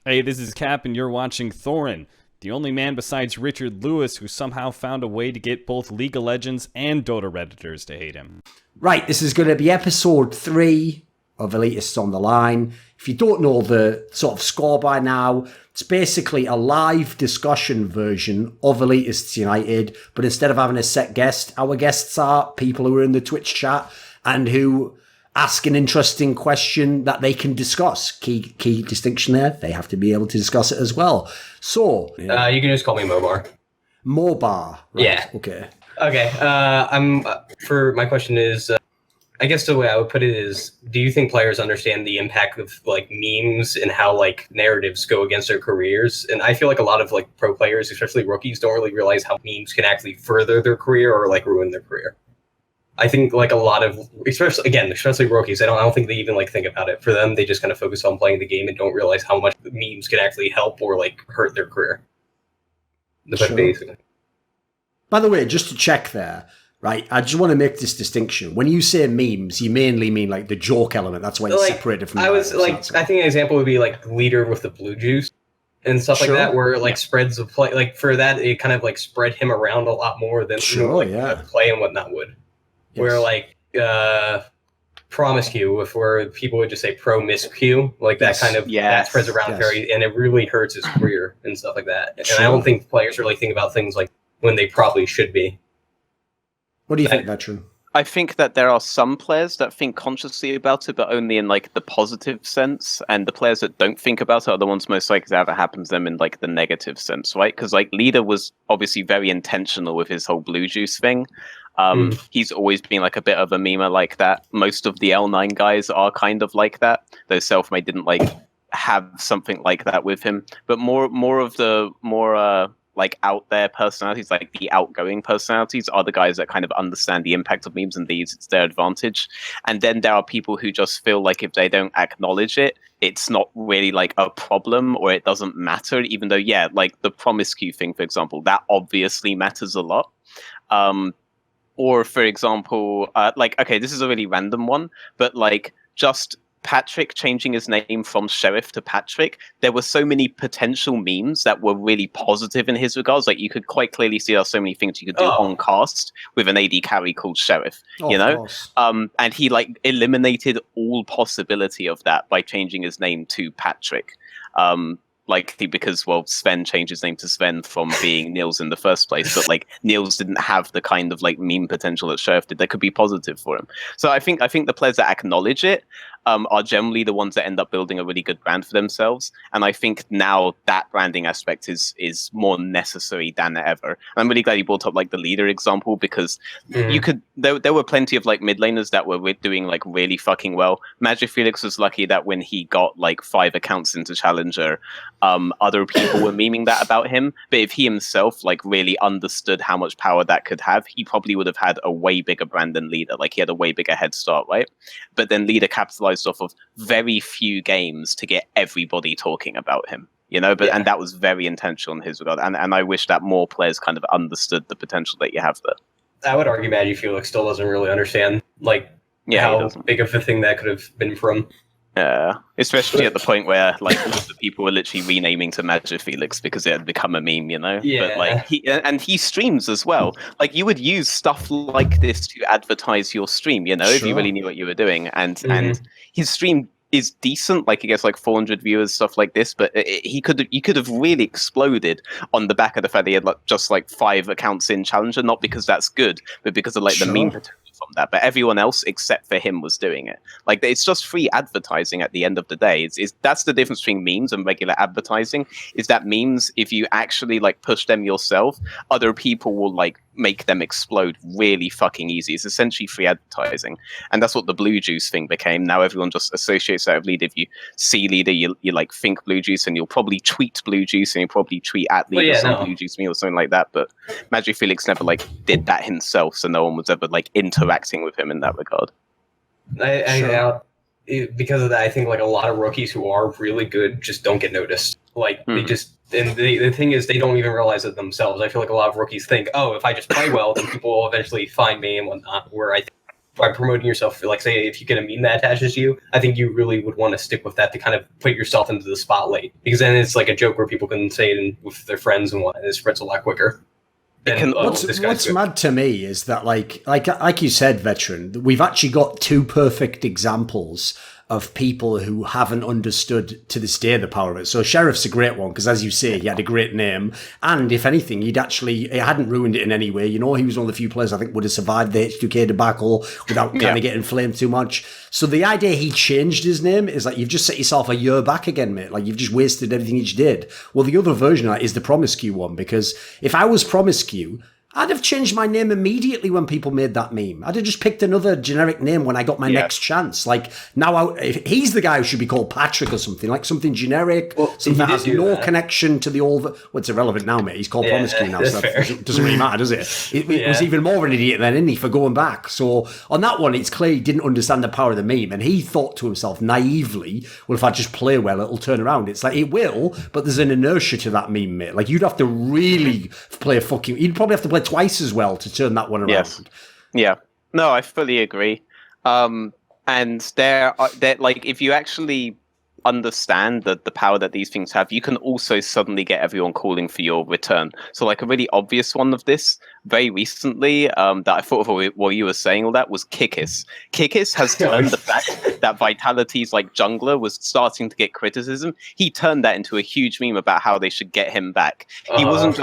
Hey, this is Cap, and you're watching Thorin, the only man besides Richard Lewis who somehow found a way to get both League of Legends and Dota Redditors to hate him. Right, this is going to be episode 3 of Elitists on the Line. If you don't know the sort of score by now, it's basically a live discussion version of Elitists United, but instead of having a set guest, our guests are people who are in the Twitch chat and who ask an interesting question that they can discuss. Key distinction there, they have to be able to discuss it as well. So... you can just call me Mobar. Mobar. Right, yeah. Okay. Okay, for my question is, I guess the way I would put it is, do you think players understand the impact of, like, memes and how, like, narratives go against their careers? And I feel like a lot of, like, pro players, especially rookies, don't really realize how memes can actually further their career or, like, ruin their career. I think, like, a lot of, especially rookies, I don't think they even, like, think about it. For them, they just kind of focus on playing the game and don't realize how much memes can actually help or, like, hurt their career. Sure. Basically. By the way, just to check there, right, I just want to make this distinction. When you say memes, you mainly mean, like, the joke element. That's why it's like, separated from... I think an example would be, like, Leader with the blue juice and stuff like that, where, like, spreads the play... Like, for that, it kind of, like, spread him around a lot more than play and whatnot would. Yes. Where, like, promiscu, where people would just say promiscu, like, that kind of... That spreads around and it really hurts his career and stuff like that. And I don't think players really think about things like when they probably should be. What do you think, Veteran? I think that there are some players that think consciously about it, but only in, like, the positive sense, and the players that don't think about it are the ones most likely to have it happen to them in, like, the negative sense, right? Because, like, Leader was obviously very intentional with his whole blue juice thing. He's always been, like, a bit of a memer like that. Most of the L9 guys are kind of like that, though Selfmade didn't, like, have something like that with him. But more of the like, out there personalities, like the outgoing personalities, are the guys that kind of understand the impact of memes and they use it to their advantage. And then there are people who just feel like if they don't acknowledge it, it's not really, like, a problem, or it doesn't matter, even though, like, the promiscu thing, for example, that obviously matters a lot. Or, for example, okay, this is a really random one, but, like, just Patrick changing his name from Sheriff to Patrick, there were so many potential memes that were really positive in his regards. Like, you could quite clearly see there are so many things you could do on cast with an AD carry called Sheriff, you know? And he, like, eliminated all possibility of that by changing his name to Patrick. Because, well, Sven changed his name to Sven from being Niels in the first place, but, like, Niels didn't have the kind of, like, meme potential that Sheriff did that could be positive for him. So I think the players that acknowledge it are generally the ones that end up building a really good brand for themselves. And I think now that branding aspect is more necessary than ever. And I'm really glad you brought up, like, the Leader example, because you could there were plenty of, like, mid laners that were doing, like, really fucking well. Magic Felix was lucky that when he got, like, 5 accounts into Challenger, other people were memeing that about him. But if he himself, like, really understood how much power that could have, he probably would have had a way bigger brand than Leader. Like, he had a way bigger head start, right? But then Leader capitalized off of very few games to get everybody talking about him, you know? And that was very intentional in his regard. And I wish that more players kind of understood the potential that you have there. I would argue Magic Felix still doesn't really understand, like, how big of a thing that could have been from. Yeah, especially at the point where, like, all the people were literally renaming to Magic Felix because it had become a meme, you know? Yeah. But, like, he streams as well. Like, you would use stuff like this to advertise your stream, you know, if you really knew what you were doing. And his stream is decent, like, he gets, like, 400 viewers, stuff like this, but he could have really exploded on the back of the fact that he had, like, just, like, 5 accounts in Challenger, not because that's good, but because of, like, the meme potential from that. But everyone else except for him was doing it. Like, it's just free advertising at the end of the day. That's the difference between memes and regular advertising, is that memes, if you actually, like, push them yourself, other people will, like, make them explode really fucking easy. It's essentially free advertising. And that's what the blue juice thing became. Now everyone just associates that with Leader. If you see Leader, you like, think blue juice, and you'll probably tweet blue juice, and you'll probably tweet at Leader blue juice me or something like that. But Magic Felix never, like, did that himself, so no one was ever, like, interacting with him in that regard. Because of that, I think, like, a lot of rookies who are really good just don't get noticed. Like, they just... And the thing is, they don't even realize it themselves. I feel like a lot of rookies think, oh, if I just play well, then people will eventually find me and whatnot. Where I think by promoting yourself, like say if you get a meme that attaches to you, I think you really would want to stick with that to kind of put yourself into the spotlight, because then it's like a joke where people can say it with their friends and it spreads a lot quicker. What's mad to me is that like you said, Veteran, we've actually got two perfect examples of people who haven't understood to this day the power of it. So Sheriff's a great one, because as you say, he had a great name, and if anything, it hadn't ruined it in any way. You know, he was one of the few players I think would have survived the H2K debacle without kind of getting flamed too much. So the idea he changed his name is like, you've just set yourself a year back again, mate. Like, you've just wasted everything you did. Well, the other version of that is the Promiscu one, because if I was Promiscu, I'd have changed my name immediately when people made that meme. I'd have just picked another generic name when I got my next chance. Like, now, if he's the guy who should be called Patrick or something, like something generic, something that has no connection to the old... Well, it's irrelevant now, mate. He's called Promiscu now, so that doesn't really matter, does it? It was even more of an idiot then, isn't he, for going back? So, on that one, it's clear he didn't understand the power of the meme, and he thought to himself, naively, well, if I just play well, it'll turn around. It's like, it will, but there's an inertia to that meme, mate. Like, you'd have to really play you'd probably have to play twice as well to turn that one around. Yes. Yeah. No, I fully agree. And there, like, if you actually understand the power that these things have, you can also suddenly get everyone calling for your return. So, like, a really obvious one of this very recently that I thought of while you were saying all that was Kikis. Kikis has turned the fact that Vitality's like jungler was starting to get criticism. He turned that into a huge meme about how they should get him back. He wasn't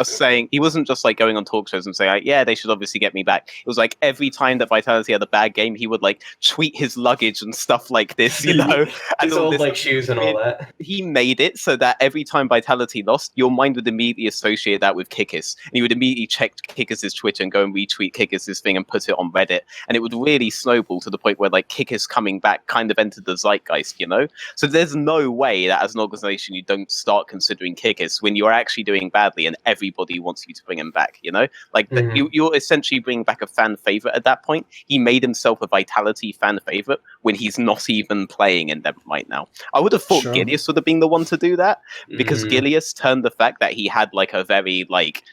just like going on talk shows and saying, like, yeah, they should obviously get me back. It was like every time that Vitality had a bad game, he would like tweet his luggage and stuff like this, you know, and all old like shoes and all that. He made it so that every time Vitality lost, your mind would immediately associate that with Kikis, and you would immediately check Kikis' Twitter and go and retweet Kikis' thing and put it on Reddit, and it would really snowball to the point where like Kikis coming back kind of entered the zeitgeist, you know? So there's no way that as an organization you don't start considering Kikis when you're actually doing badly and everybody wants you to bring him back, you know? Like you're essentially bringing back a fan favorite at that point. He made himself a Vitality fan favorite when he's not even playing in them right now. I would have thought Gilius would have been the one to do that, because Gilius turned the fact that he had like a very like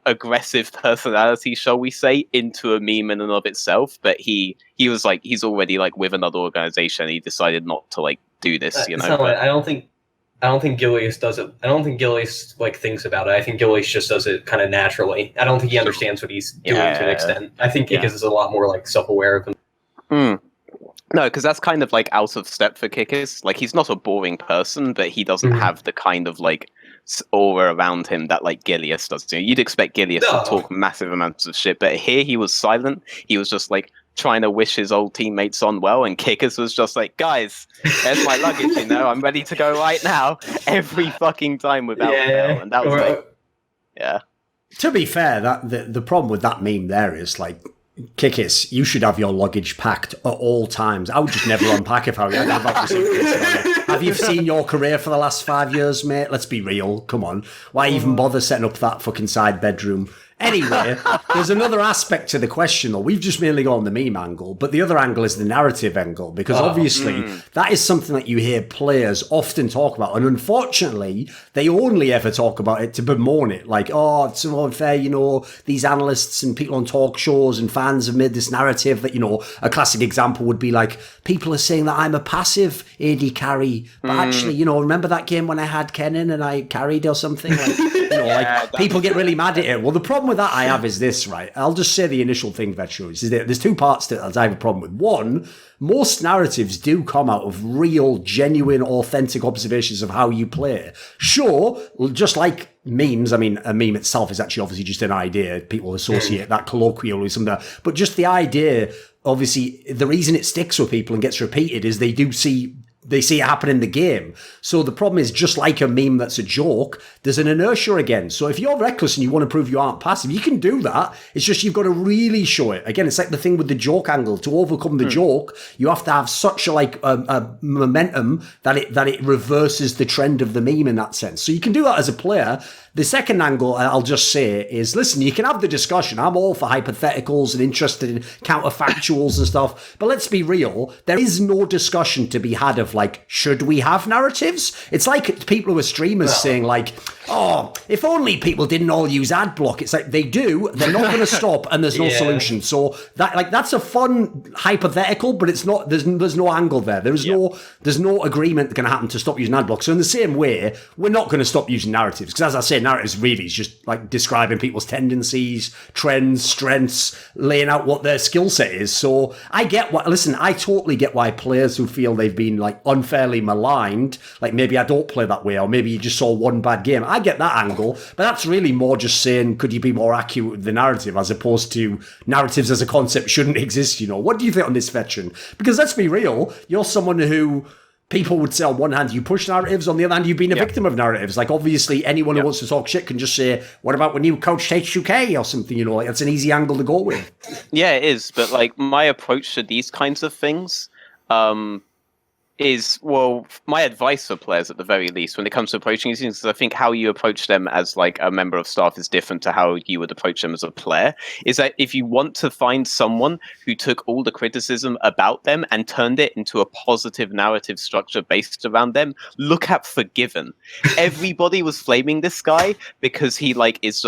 aggressive personality, shall we say, into a meme in and of itself. But he was like, he's already like with another organization. He decided not to like do this, you know. I don't think Gilius does it. I don't think Gilius like thinks about it. I think Gilius just does it kind of naturally. I don't think he understands what he's doing to an extent. I think Kikis is a lot more like self-aware of him. No, because that's kind of like out of step for Kikis. Like, he's not a boring person, but he doesn't have the kind of like aura around him that like Gilius does. You know, you'd expect Gilius to talk massive amounts of shit, but here he was silent. He was just like trying to wish his old teammates on well, and Kikis was just like, guys, there's my luggage, you know, I'm ready to go right now, every fucking time without fail. And that was like, To be fair, that the problem with that meme there is like, Kikis, you should have your luggage packed at all times. I would just never unpack if I were you. Have you seen your career for the last 5 years, mate? Let's be real. Come on. Why even bother setting up that fucking side bedroom? Anyway, there's another aspect to the question, though. We've just mainly gone the meme angle, but the other angle is the narrative angle, because obviously that is something that you hear players often talk about, and unfortunately, they only ever talk about it to bemoan it, like, oh, it's so unfair, you know, these analysts and people on talk shows and fans have made this narrative that, you know, a classic example would be like, people are saying that I'm a passive AD carry, but actually, you know, remember that game when I had Kennen and I carried or something? Like, you know, like, people get really mad at it. Well, the problem with that I have is this, right? I'll just say the initial thing, Veteran, is that there's two parts to it that I have a problem with. One, most narratives do come out of real, genuine, authentic observations of how you play. Sure, just like memes, I mean, a meme itself is actually obviously just an idea. People associate that colloquially with something, but just the idea, obviously, the reason it sticks with people and gets repeated is they see it happen in the game. So the problem is, just like a meme that's a joke, there's an inertia again. So if you're reckless and you want to prove you aren't passive, you can do that. It's just you've got to really show it. Again, it's like the thing with the joke angle. To overcome the joke, you have to have such a momentum that it reverses the trend of the meme in that sense. So you can do that as a player. The second angle, I'll just say, is, listen, you can have the discussion. I'm all for hypotheticals and interested in counterfactuals and stuff. But let's be real. There is no discussion to be had of, like, should we have narratives? It's like people who are streamers saying, like, oh, if only people didn't all use ad block. It's like they do, they're not going to stop, and there's no solution. So that's a fun hypothetical, but it's not. There's no angle there. There's no agreement going to happen to stop using ad block. So in the same way, we're not going to stop using narratives, because as I say, narratives really is just like describing people's tendencies, trends, strengths, laying out what their skill set is. So I totally get why players who feel they've been like unfairly maligned, like maybe I don't play that way, or maybe you just saw one bad game. I get that angle, but that's really more just saying, could you be more accurate with the narrative, as opposed to narratives as a concept shouldn't exist, What do you think on this, Veteran? Because let's be real, you're someone who people would say on one hand you push narratives, on the other hand you've been a victim of narratives. Like obviously anyone who wants to talk shit can just say, what about when you coached H2K or something, like that's an easy angle to go with. Yeah, it is, but like my approach to these kinds of things is, well, my advice for players at the very least when it comes to approaching these things, is I think how you approach them as like a member of staff is different to how you would approach them as a player. Is that if you want to find someone who took all the criticism about them and turned it into a positive narrative structure based around them, look at Febiven. Everybody was flaming this guy because he like is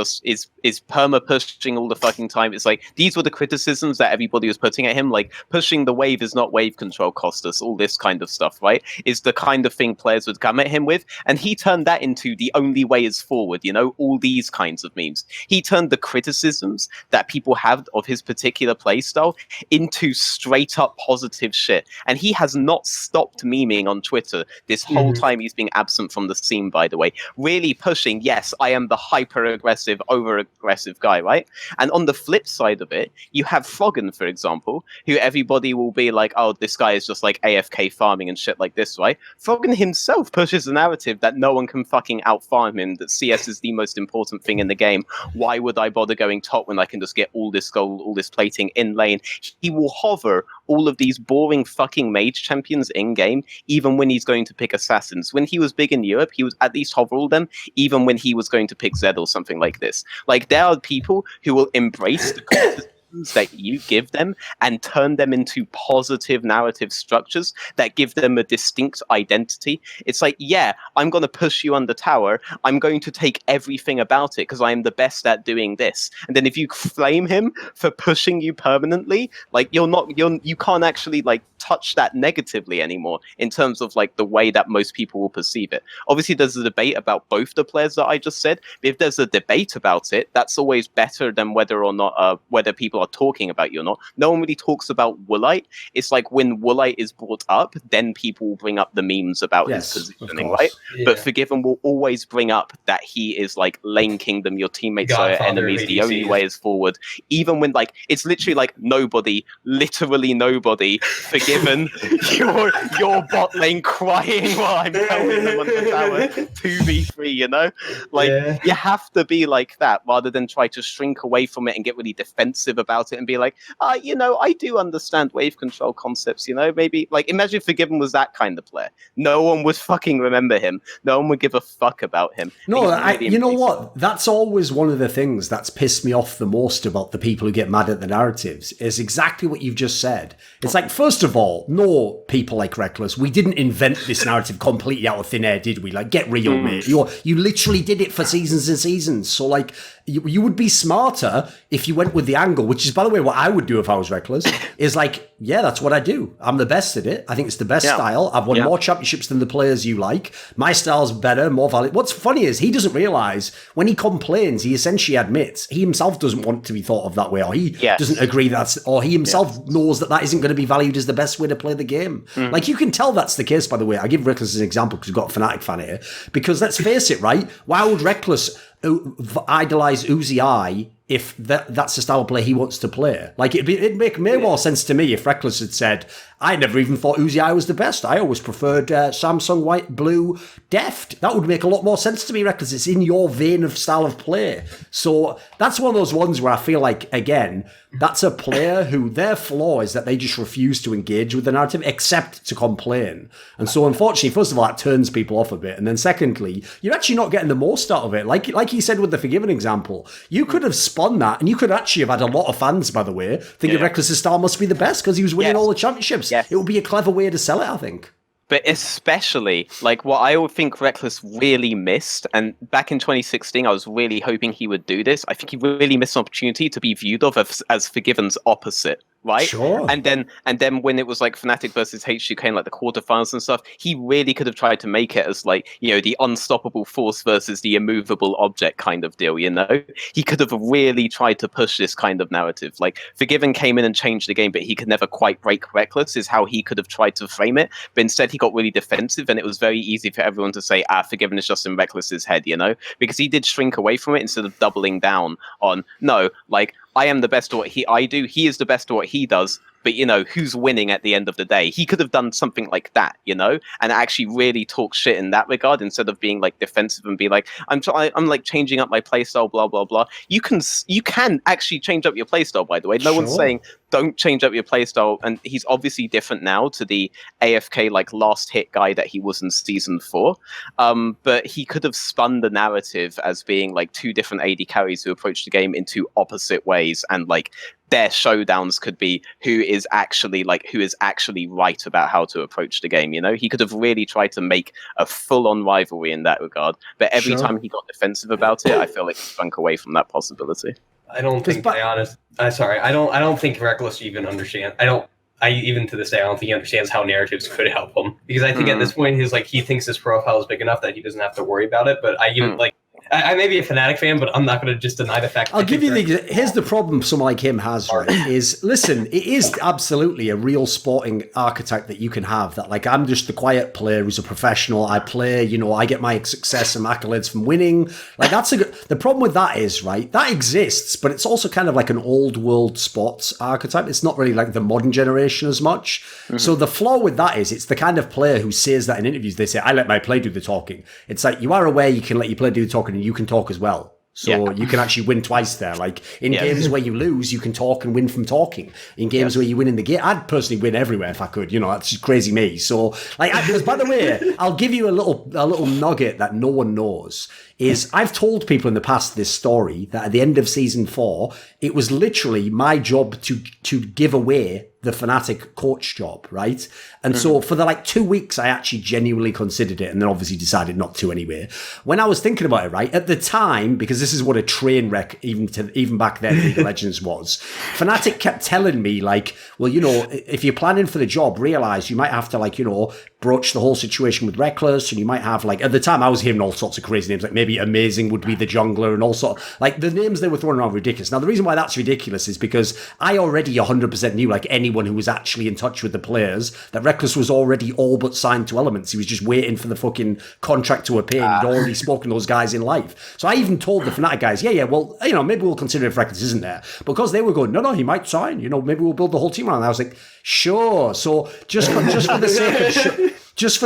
perma pushing all the fucking time. It's like these were the criticisms that everybody was putting at him, like pushing the wave is not wave control, cost us, all this kind of stuff, right? Is the kind of thing players would come at him with, and he turned that into the only way is forward, all these kinds of memes. He turned the criticisms that people have of his particular playstyle into straight up positive shit, and he has not stopped memeing on Twitter this whole time he's been absent from the scene, by the way, really pushing, yes, I am the hyper aggressive, over aggressive guy, right? And on the flip side of it, you have Froggen, for example, who everybody will be like, oh, this guy is just like AFK farming and shit like this, right? Froggen himself pushes the narrative that no one can fucking out-farm him, that CS is the most important thing in the game. Why would I bother going top when I can just get all this gold, all this plating in lane? He will hover all of these boring fucking mage champions in-game, even when he's going to pick assassins. When he was big in Europe, he would at least hover all them, even when he was going to pick Zed or something like this. Like, there are people who will embrace the criticisms that you give them and turn them into positive narrative structures that give them a distinct identity. It's like, yeah, I'm going to push you on the tower. I'm going to take everything about it because I am the best at doing this. And then if you flame him for pushing you permanently, like you can't actually like touch that negatively anymore in terms of like the way that most people will perceive it. Obviously, there's a debate about both the players that I just said. But if there's a debate about it, that's always better than whether or not whether people are talking about you or not. No one really talks about Woolite. It's like when Woolite is brought up, then people will bring up the memes about his positioning, right? Yeah. But Febiven will always bring up that he is like lane kingdom, your teammates are your enemies, the only way is forward. Even when like it's literally like nobody, literally nobody, Febiven, your bot lane crying while I'm helping them on the tower, 2v3, Like you have to be like that rather than try to shrink away from it and get really defensive about it and be like, I do understand wave control concepts, maybe like imagine if Febiven was that kind of player. No one would fucking remember him. No one would give a fuck about him. No, you know what? That's always one of the things that's pissed me off the most about the people who get mad at the narratives is exactly what you've just said. It's like, first of all, no, people like Reckless, we didn't invent this narrative completely out of thin air, did we? Like, get real, mate. You literally did it for seasons and seasons. So like, you would be smarter if you went with the angle, which is, by the way, what I would do if I was Reckless, is like, yeah, that's what I do. I'm the best at it. I think it's the best style. I've won more championships than the players you like. My style's better, more valid. What's funny is he doesn't realize when he complains, he essentially admits he himself doesn't want to be thought of that way, or he doesn't agree or he himself knows that isn't going to be valued as the best way to play the game. Like, you can tell that's the case, by the way. I give Reckless as an example because we've got a Fnatic fan here. Because let's face it, right? Why would Reckless idolize Uzi if that's the style of play he wants to play? Like, it'd make more sense to me if Reckless had said, I never even thought Uzi was the best. I always preferred Samsung White Blue Deft. That would make a lot more sense to me, Reckless. It's in your vein of style of play. So that's one of those ones where I feel like, again, that's a player who their flaw is that they just refuse to engage with the narrative except to complain. And so unfortunately, first of all, that turns people off a bit. And then secondly, you're actually not getting the most out of it. Like he said with the Febiven example, you could have spun that and you could actually have had a lot of fans, by the way, thinking Reckless's style must be the best because he was winning all the championships. Yes. It would be a clever way to sell it, I think. But especially, like, what I would think Reckless really missed, and back in 2016, I was really hoping he would do this. I think he really missed an opportunity to be viewed as Forgiven's opposite, right? Sure. And then when it was like Fnatic versus H2K in like the quarterfinals and stuff, he really could have tried to make it as like, you know, the unstoppable force versus the immovable object kind of deal, you know? He could have really tried to push this kind of narrative. Like, Forgiven came in and changed the game, but he could never quite break Reckless, is how he could have tried to frame it. But instead, he got really defensive, and it was very easy for everyone to say, Forgiven is just in Reckless's head, you know? Because he did shrink away from it instead of doubling down on, no, like, I am the best at what I do. He is the best at what he does. But, you know, who's winning at the end of the day? He could have done something like that, you know, and actually really talk shit in that regard instead of being like defensive and be like, I'm like changing up my playstyle, blah, blah, blah. You can actually change up your playstyle, by the way. No one's saying don't change up your playstyle. And he's obviously different now to the AFK like last hit guy that he was in season 4. But he could have spun the narrative as being like two different AD carries who approach the game in two opposite ways, and like their showdowns could be who is actually right about how to approach the game, you know? He could have really tried to make a full-on rivalry in that regard, but every time he got defensive about it, I feel like he shrunk away from that possibility. I don't think, I don't think Reckless even understand. Even to this day, I don't think he understands how narratives could help him, because I think at this point, he thinks his profile is big enough that he doesn't have to worry about it. But I may be a Fnatic fan, but I'm not going to just deny the fact. I'll give you here's the problem someone like him has, right? Is listen, it is absolutely a real sporting archetype that you can have. That like I'm just the quiet player who's a professional. I play, you know, I get my success and accolades from winning. Like that's the problem with that is right. That exists, but it's also kind of like an old world sports archetype. It's not really like the modern generation as much. Mm-hmm. So the flaw with that is it's the kind of player who says that in interviews. They say, "I let my play do the talking." It's like you are aware you can let your play do the talking. You can talk as well. So you can actually win twice there. Like in games where you lose, you can talk and win from talking. In games where you win in the game, I'd personally win everywhere if I could. You know, that's just crazy me. So like, because by the way, I'll give you a little nugget that no one knows. Is I've told people in the past this story that at the end of season 4, it was literally my job to give away the Fnatic coach job, right? And so for the like 2 weeks, I actually genuinely considered it, and then obviously decided not to anyway. When I was thinking about it, right, at the time, because this is what a train wreck even back then League of Legends was, Fnatic kept telling me like, well, you know, if you're planning for the job, realize you might have to like, you know, broach the whole situation with Reckless, and you might have like, at the time I was hearing all sorts of crazy names, like maybe Amazing would be the jungler, and all sorts like the names they were throwing around were ridiculous. Now the reason why that's ridiculous is because I already 100% knew, like anyone who was actually in touch with the players, that Reckless was already all but signed to Elements. He was just waiting for the fucking contract to appear, and he'd already spoken to those guys in live. So I even told the Fnatic guys, well, you know, maybe we'll consider if Reckless isn't there, because they were going, no, he might sign, you know, maybe we'll build the whole team around. And I was like, sure. So just for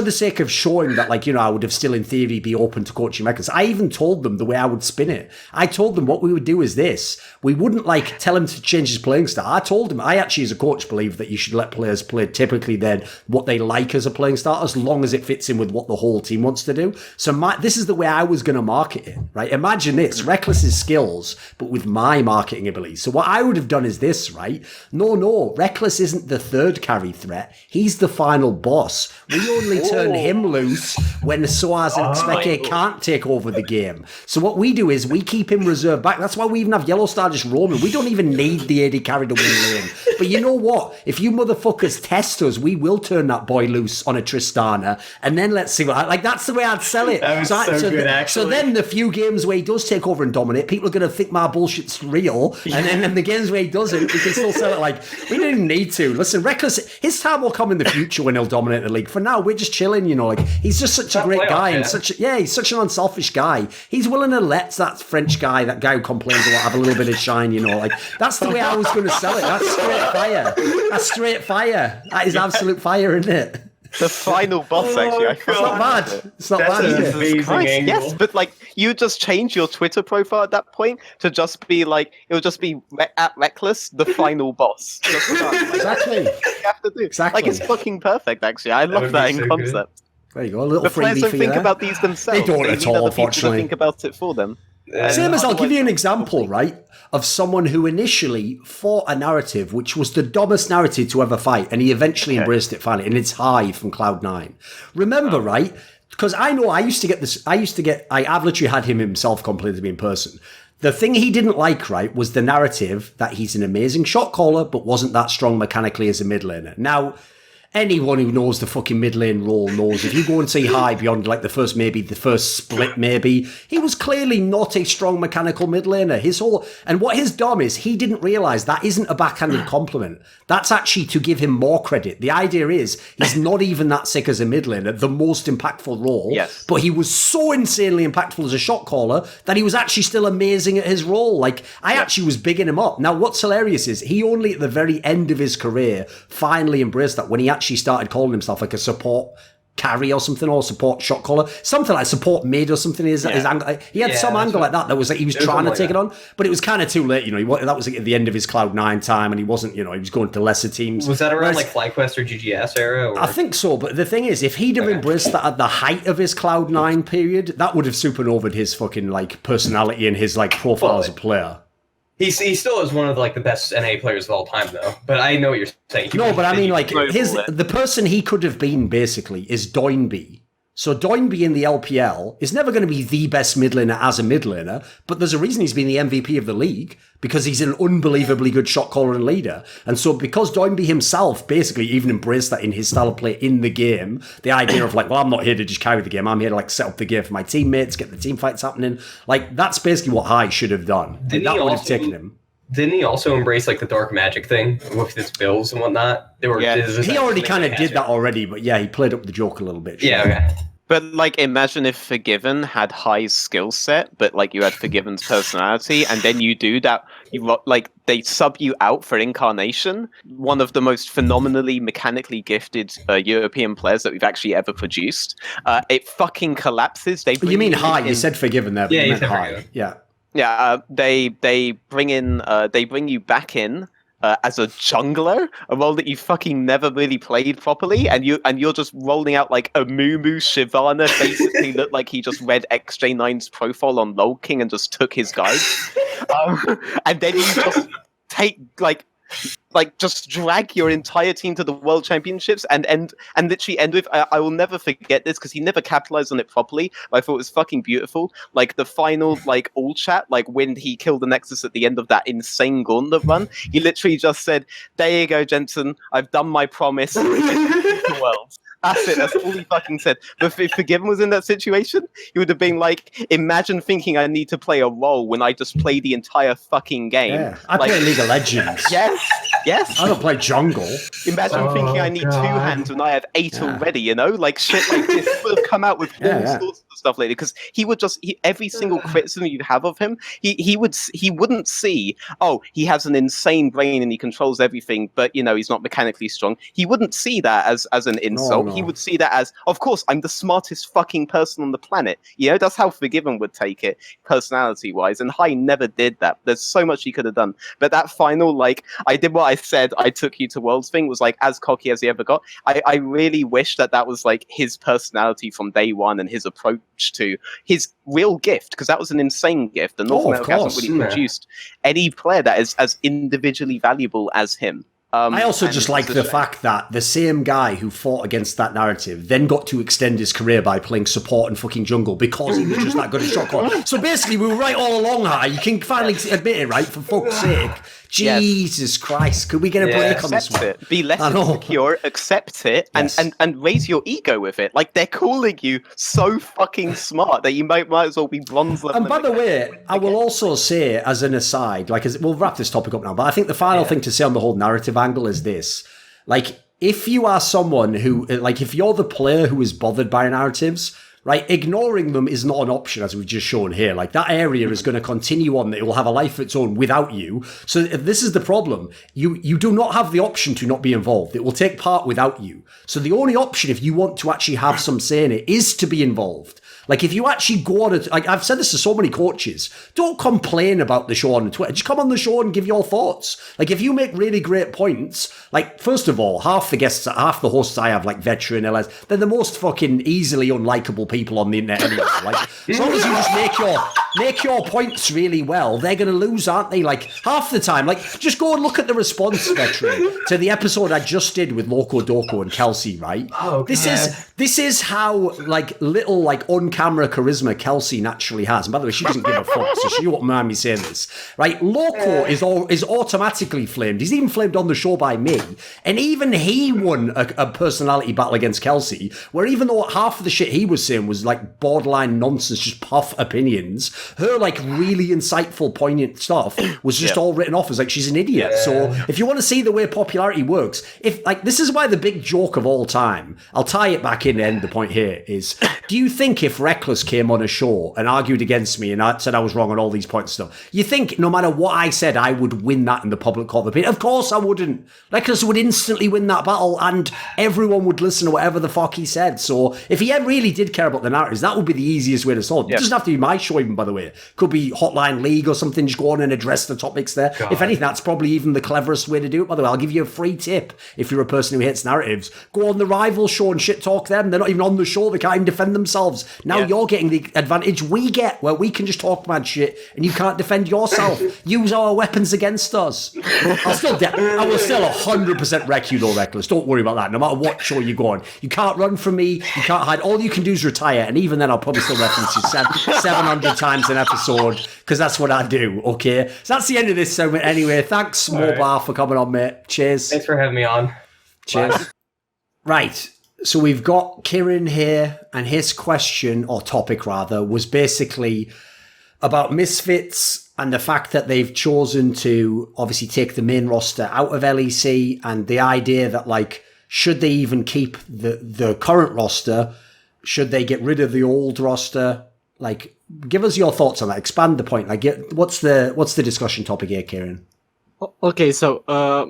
the sake of showing that, like, you know, I would have still in theory be open to coaching Reckless, I even told them the way I would spin it. I told them what we would do is this. We wouldn't like tell him to change his playing style. I told him, I actually as a coach believe that you should let players play typically then what they like as a playing style, as long as it fits in with what the whole team wants to do. So this is the way I was going to market it, right? Imagine this, Reckless's skills, but with my marketing abilities. So what I would have done is this, right? No, Reckless isn't the third carry threat. He's the final boss. We only turn him loose when Soaz and Speke can't take over the game. So what we do is we keep him reserved back. That's why we even have Yellowstar just roaming. We don't even need the AD carry to win lane. But you know what? If you motherfuckers test us, we will turn that boy loose on a Tristana, and then let's see what... Like, that's the way I'd sell it. That was so good, actually. So then the few games where he does take over and dominate, people are going to think my bullshit's real, and then in the games where he doesn't, we can still sell it like, we don't even need to. Listen, Reckless, his time will come in the future when he'll dominate the league. For now, we're just chilling, you know, like, he's just such a great guy, and he's such an unselfish guy. He's willing to let that French guy, that guy who complains a lot, have a little bit of shine, you know, like, that's the way I was going to sell it. That's straight fire. That's straight fire. That is absolute fire, isn't it? The final boss, actually. It's not bad. It's not bad, is it? Yes, but like you just change your Twitter profile at that point to just be like, it would just be at Reckless, the final boss. Exactly. You have to do. Exactly. Like, it's fucking perfect, actually. I love that in concept. There you go. A little the players freebie don't for think you about these themselves. They don't at all, unfortunately. Think about it for them. Same as, I'll give you an example, right, of someone who initially fought a narrative which was the dumbest narrative to ever fight, and he eventually embraced it finally, and it's Hive from Cloud9. Remember, right? Because I know I've literally had him himself complain to me in person. The thing he didn't like, right, was the narrative that he's an amazing shot caller, but wasn't that strong mechanically as a mid laner. Now, anyone who knows the fucking mid lane role knows if you go and see High beyond like the first split maybe, he was clearly not a strong mechanical mid laner. And what his dom is, he didn't realise that isn't a backhanded compliment. That's actually to give him more credit. The idea is he's not even that sick as a mid laner, the most impactful role, but he was so insanely impactful as a shot caller that he was actually still amazing at his role. Like, I actually was bigging him up. Now, what's hilarious is he only at the very end of his career finally embraced that when he actually started calling himself like a support carry or something, or support shot caller, something like support mid or something. His angle, he had some angle like that was like he was trying to take it on, but it was kind of too late. That was like at the end of his Cloud9 time, and he wasn't. He was going to lesser teams. Was that around like FlyQuest or GGS era? Or? I think so. But the thing is, if he'd have embraced that at the height of his Cloud9 period, that would have supernovaed his fucking like personality and his like profile as a player. He still is one of like the best NA players of all time, though. But I know what you're saying. But I mean, like the person he could have been basically is Doinby. So Doinby in the LPL is never going to be the best mid laner as a mid laner, but there's a reason he's been the MVP of the league, because he's an unbelievably good shot caller and leader. And so because Doinby himself basically even embraced that in his style of play in the game, the idea of like, well, I'm not here to just carry the game, I'm here to like set up the game for my teammates, get the team fights happening. Like, that's basically what High should have done. That would have taken him. Didn't he also embrace like the dark magic thing with his bills and whatnot? He already kind of did that already, but yeah, he played up the joke a little bit. Yeah, okay. But like, imagine if Forgiven had High's skill set, but like you had Forgiven's personality, and then you do that. They sub you out for Incarnation, one of the most phenomenally mechanically gifted European players that we've actually ever produced. It fucking collapses. You mean High? You said Forgiven there, but you meant High. Forgiven. Yeah. Yeah, they bring you back in as a jungler, a role that you fucking never really played properly, and you're just rolling out like a Mumu Shyvana, basically looked like he just read XJ9's profile on LoL King and just took his guides, and then you just take just drag your entire team to the World Championships and literally end with, I will never forget this because he never capitalized on it properly. I thought it was fucking beautiful. Like the final all chat, like when he killed the Nexus at the end of that insane gauntlet run, he literally just said, "There you go, Jensen. I've done my promise." The world. That's it. That's all he fucking said. But if Forgiven was in that situation, he would have been like, imagine thinking I need to play a role when I just play the entire fucking game. Yeah, I play League of Legends. Yes. I don't play jungle. Imagine thinking I need 2 hands when I have 8 already, Like shit like this would have come out with all sorts of stuff later. Because he would every single criticism you have of him, he wouldn't see, oh, he has an insane brain and he controls everything, but he's not mechanically strong. He wouldn't see that as an insult. No. He would see that as, of course, I'm the smartest fucking person on the planet. That's how Forgiven would take it, personality-wise. And High never did that. There's so much he could have done. But that final, I did what I said, I took you to Worlds thing, was as cocky as he ever got. I really wish that was his personality from day one and his approach to his real gift, because that was an insane gift. And North America hasn't really produced any player that is as individually valuable as him. I also just like the fact that the same guy who fought against that narrative then got to extend his career by playing support and fucking jungle because he was just that good at shot call. So basically, we were right all along, High. You can finally admit it, right? For fuck's sake. Jesus Christ, could we get a break on this one? Be less insecure, accept it, and raise your ego with it. They're calling you so fucking smart that you might as well be bronze level. And by the way, I will also say, as an aside, we'll wrap this topic up now, but I think the final thing to say on the whole narrative angle is this. If you are someone who, if you're the player who is bothered by narratives, right, ignoring them is not an option, as we've just shown here. That area is going to continue on. It will have a life of its own without you. So this is the problem. You do not have the option to not be involved. It will take part without you. So the only option, if you want to actually have some say in it, is to be involved. If you actually go on it, I've said this to so many coaches, don't complain about the show on Twitter. Just come on the show and give your thoughts. If you make really great points, first of all, half the hosts I have, Veteran, LS, they're the most fucking easily unlikable people on the internet anyway. As long as you just make make your points really well, they're going to lose, aren't they? Like, half the time. Like, just go and look at the response, Veteran, to the episode I just did with Loco Doco and Kelsey, right? Oh, This is how, like, little, like, on-camera charisma Kelsey naturally has. And by the way, she doesn't give a fuck, so she won't mind me saying this. Right? Loco is automatically flamed. He's even flamed on the show by me. And even he won a personality battle against Kelsey, where even though half of the shit he was saying was, like, borderline nonsense, just puff opinions, her, like, really insightful, poignant stuff was just all written off as, like, she's an idiot. Yeah. So if you want to see the way popularity works, if, like, this is why the big joke of all time, I'll tie it back in and end the point here, is, do you think if Reckless came on a show and argued against me and I said I was wrong on all these points and stuff, you think no matter what I said, I would win that in the public court of opinion? Of course I wouldn't. Reckless would instantly win that battle and everyone would listen to whatever the fuck he said. So if he really did care about the narratives, that would be the easiest way to solve it. It doesn't have to be my show even, by the way. Could be Hotline League or something, just go on and address the topics there. God. If anything, that's probably even the cleverest way to do it, by the way. I'll give you a free tip if you're a person who hates narratives. Go on the rival show and shit talk them. They're not even on the show. They can't even defend themselves. Now you're getting the advantage we get, where we can just talk mad shit and you can't defend yourself. Use our weapons against us. I will still 100% wreck you though, Reckless. Don't worry about that. No matter what show you go on. You can't run from me. You can't hide. All you can do is retire. And even then, I'll probably still reference you 700 times an episode, because that's what I do, okay? So that's the end of this segment anyway. Thanks, Mobar, for coming on, mate. Cheers. Thanks for having me on. Cheers. Bye. Right. So we've got Kieran here, and his question, or topic rather, was basically about Misfits and the fact that they've chosen to obviously take the main roster out of LEC, and the idea that, like, should they even keep the current roster? Should they get rid of the old roster? Like, give us your thoughts on that. Expand the point. Like, what's the discussion topic here, Kieran? Okay, so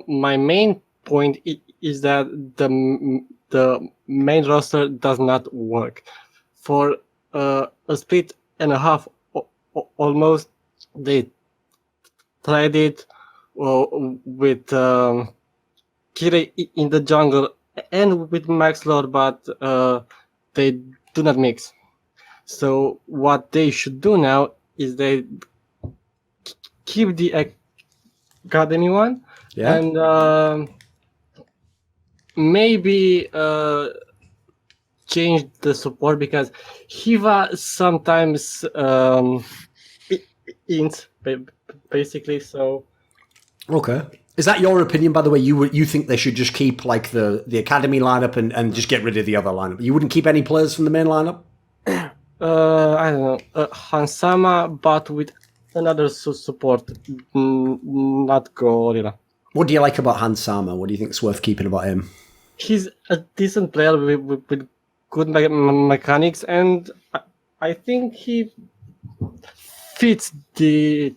my main point is that the main roster does not work. For a split and a half, almost, they tried it with Kire in the jungle and with Max Lord, but they do not mix. So what they should do now is they keep the Academy one and maybe change the support, because Hiva sometimes int basically. So okay, is that your opinion, by the way? You think they should just keep, like, the Academy lineup and just get rid of the other lineup? You wouldn't keep any players from the main lineup? I don't know, Hansama, but with another support, not Gorilla. What do you like about Hansama? What do you think's worth keeping about him? He's a decent player with good mechanics, and I think he fits the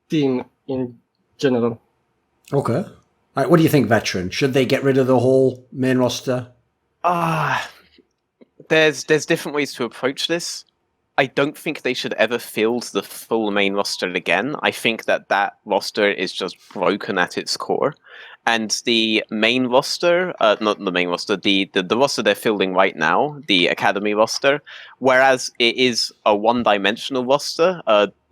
team in general. Okay. All right, what do you think, Veteran? Should they get rid of the whole main roster? There's different ways to approach this. I don't think they should ever field the full main roster again. I think that roster is just broken at its core. And the main roster, not the main roster, the roster they're fielding right now, the Academy roster, whereas it is a one-dimensional roster,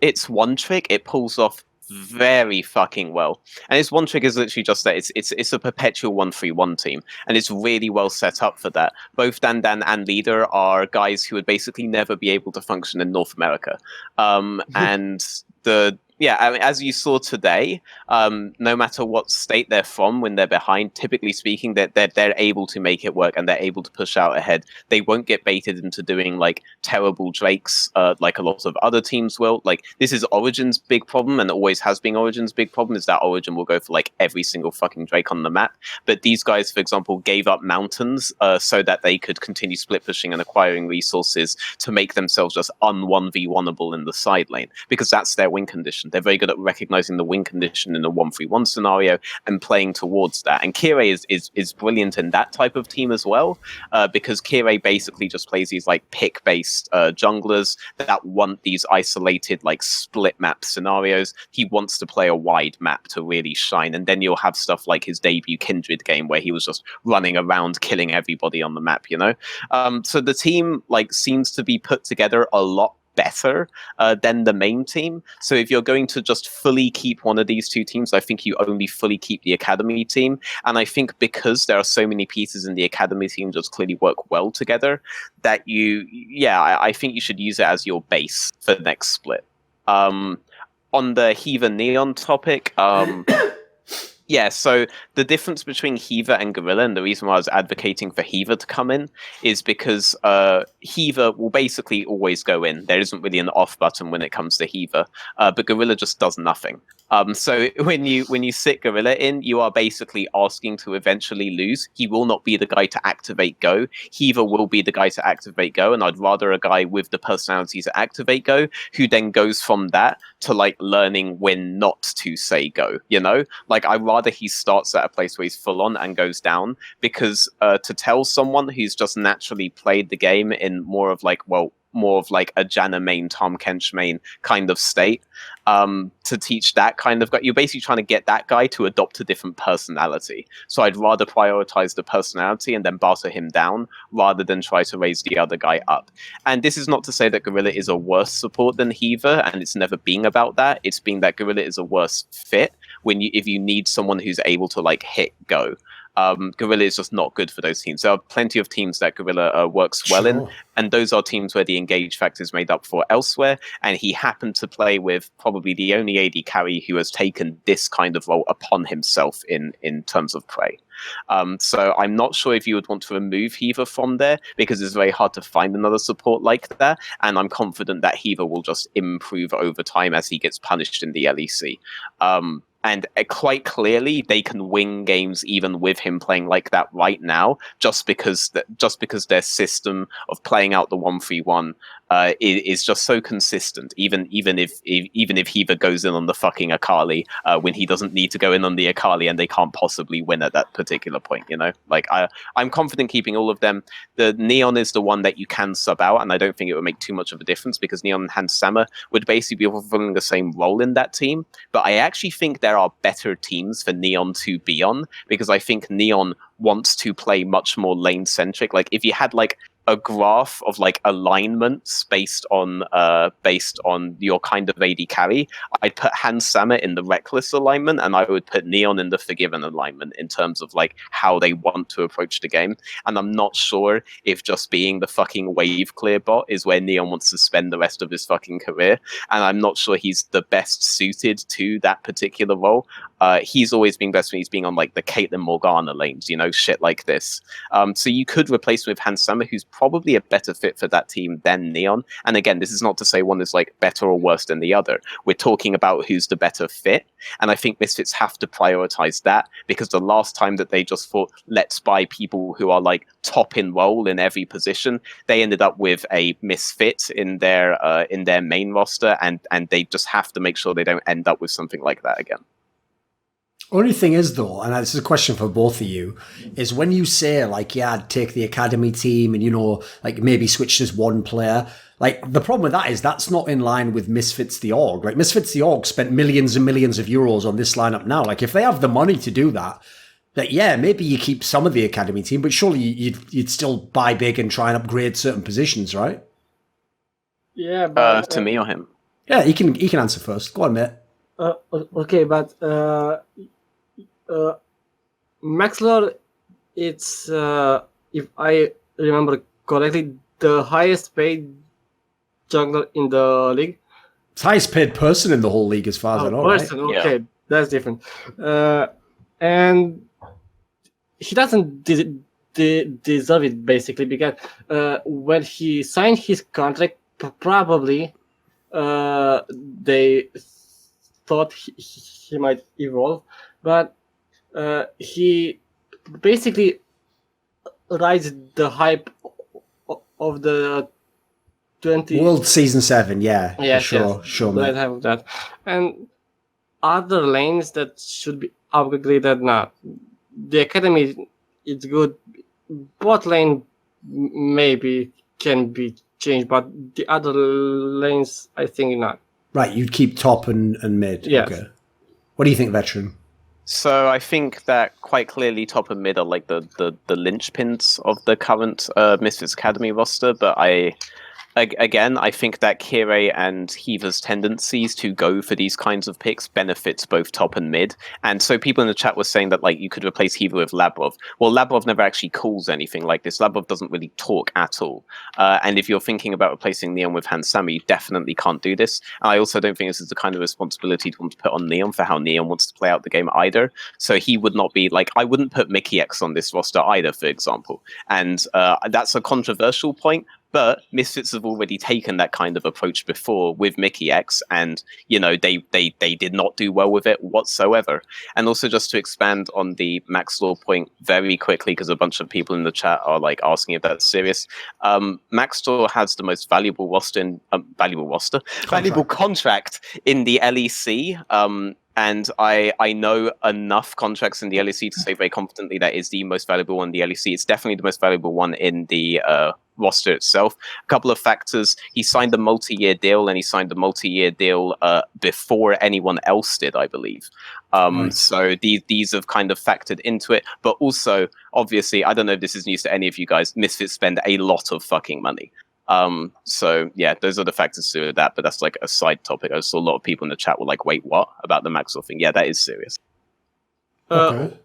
it's one trick, it pulls off very fucking well. And its one trick is literally just that it's a perpetual 1-3-1 team, and it's really well set up for that. Both Dan and Leader are guys who would basically never be able to function in North America. And I mean, as you saw today, no matter what state they're from, when they're behind, typically speaking, they're able to make it work and they're able to push out ahead. They won't get baited into doing, like, terrible Drakes like a lot of other teams will. Like, this is Origin's big problem, and always has been Origin's big problem, is that Origin will go for, like, every single fucking Drake on the map. But these guys, for example, gave up mountains so that they could continue split pushing and acquiring resources to make themselves just un-1v1able in the side lane, because that's their win condition. They're very good at recognizing the win condition in a 1-3-1 scenario and playing towards that. And Kirei is brilliant in that type of team as well, because Kirei basically just plays these, like, pick-based junglers that want these isolated, like, split map scenarios. He wants to play a wide map to really shine, and then you'll have stuff like his debut Kindred game where he was just running around killing everybody on the map, you know? So the team, like, seems to be put together a lot better than the main team. So if you're going to just fully keep one of these two teams, I think you only fully keep the academy team. And I think because there are so many pieces in the academy team just clearly work well together, that I think you should use it as your base for the next split. On the Hiva Neon topic, yeah, so the difference between Hiva and Gorilla, and the reason why I was advocating for Hiva to come in, is because Hiva will basically always go in. There isn't really an off button when it comes to Hiva, but Gorilla just does nothing. So when you sit Gorilla in, you are basically asking to eventually lose. He will not be the guy to activate Go. Hiva will be the guy to activate Go, and I'd rather a guy with the personality to activate Go, who then goes from that to like learning when not to say Go, you know? Like, I'd rather he starts at a place where he's full on and goes down, because to tell someone who's just naturally played the game in more of a Janna main, Tom Kench main kind of state, to teach that kind of guy, you're basically trying to get that guy to adopt a different personality. So I'd rather prioritize the personality and then barter him down, rather than try to raise the other guy up. And this is not to say that Gorilla is a worse support than Hiva, and it's never been about that. It's been that Gorilla is a worse fit if you need someone who's able to like hit Go. Gorilla is just not good for those teams. There are plenty of teams that Gorilla works well in, and those are teams where the engage factor is made up for elsewhere, and he happened to play with probably the only AD carry who has taken this kind of role upon himself in terms of play. So I'm not sure if you would want to remove Hiva from there, because it's very hard to find another support like that, and I'm confident that Hiva will just improve over time as he gets punished in the LEC. And quite clearly, they can win games even with him playing like that right now, just because their system of playing out the 1-3-1 is just so consistent. Even if Hiva goes in on the fucking Akali when he doesn't need to go in on the Akali, and they can't possibly win at that particular point, you know. Like, I'm confident keeping all of them. The Neon is the one that you can sub out, and I don't think it would make too much of a difference, because Neon and Hans Sama would basically be fulfilling the same role in that team. But I actually think there are better teams for Neon to be on, because I think Neon wants to play much more lane centric. Like, if you had like a graph of like alignments based on your kind of AD carry, I'd put Hans Sama in the reckless alignment, and I would put Neon in the forgiven alignment in terms of like how they want to approach the game. And I'm not sure if just being the fucking wave clear bot is where Neon wants to spend the rest of his fucking career, and I'm not sure he's the best suited to that particular role. He's always been best when he's being on like the Caitlyn Morgana lanes, you know, shit like this. So you could replace him with Hans Sama, who's probably a better fit for that team than Neon. And again, this is not to say one is like better or worse than the other. We're talking about who's the better fit. And I think Misfits have to prioritize that, because the last time that they just thought, let's buy people who are like top in role in every position, they ended up with a misfit in their main roster, and they just have to make sure they don't end up with something like that again. Only thing is, though, and this is a question for both of you, is when you say, like, yeah, take the academy team and, you know, like maybe switch just one player, like the problem with that is that's not in line with Misfits the org. Like, Misfits the org spent millions and millions of euros on this lineup now. Like, if they have the money to do that, like, yeah, maybe you keep some of the academy team, but surely you'd still buy big and try and upgrade certain positions, right? Yeah, but to me or him? Yeah, he can answer first. Go on, mate. Okay, but Maxlor, it's if I remember correctly, the highest paid jungler in the league. It's highest paid person in the whole league, as far as I know. Person, right? okay, that's different. And he doesn't deserve it, basically, because when he signed his contract, probably they thought he might evolve, but he basically rides the hype of the 20 World Season 7, yeah, yes, sure, yes, sure, let's mate. have that. And other lanes that should be upgraded, not. The academy is good. Bot lane maybe can be changed, but the other lanes, I think not. Right, you'd keep top and mid. Yes. Okay. What do you think, Veteran? So I think that quite clearly top and mid are like the linchpins of the current Misfits Academy roster, but I again, I think that Kire and Hiva's tendencies to go for these kinds of picks benefits both top and mid. And so people in the chat were saying that like you could replace Hiva with Labrov. Well, Labrov never actually calls anything like this. Labrov doesn't really talk at all. And if you're thinking about replacing Neon with Hansama, you definitely can't do this. And I also don't think this is the kind of responsibility to want to put on Neon for how Neon wants to play out the game either. So he would not be like, I wouldn't put Mickey X on this roster either, for example. And that's a controversial point. But Misfits have already taken that kind of approach before with Mickey X, and you know they did not do well with it whatsoever. And also, just to expand on the Max Law point very quickly, because a bunch of people in the chat are like asking if that's serious. Max Law has the most valuable valuable contract in the LEC. And I know enough contracts in the LEC to say very confidently that is the most valuable one in the LEC. It's definitely the most valuable one in the roster itself. A couple of factors. He signed a multi-year deal, and he signed a multi-year deal before anyone else did, I believe. So these have kind of factored into it. But also, obviously, I don't know if this is news to any of you guys, Misfits spend a lot of fucking money. So yeah, those are the factors to that, but that's like a side topic. I saw a lot of people in the chat were like, wait, what? About the Maxwell thing. Yeah, that is serious. Okay.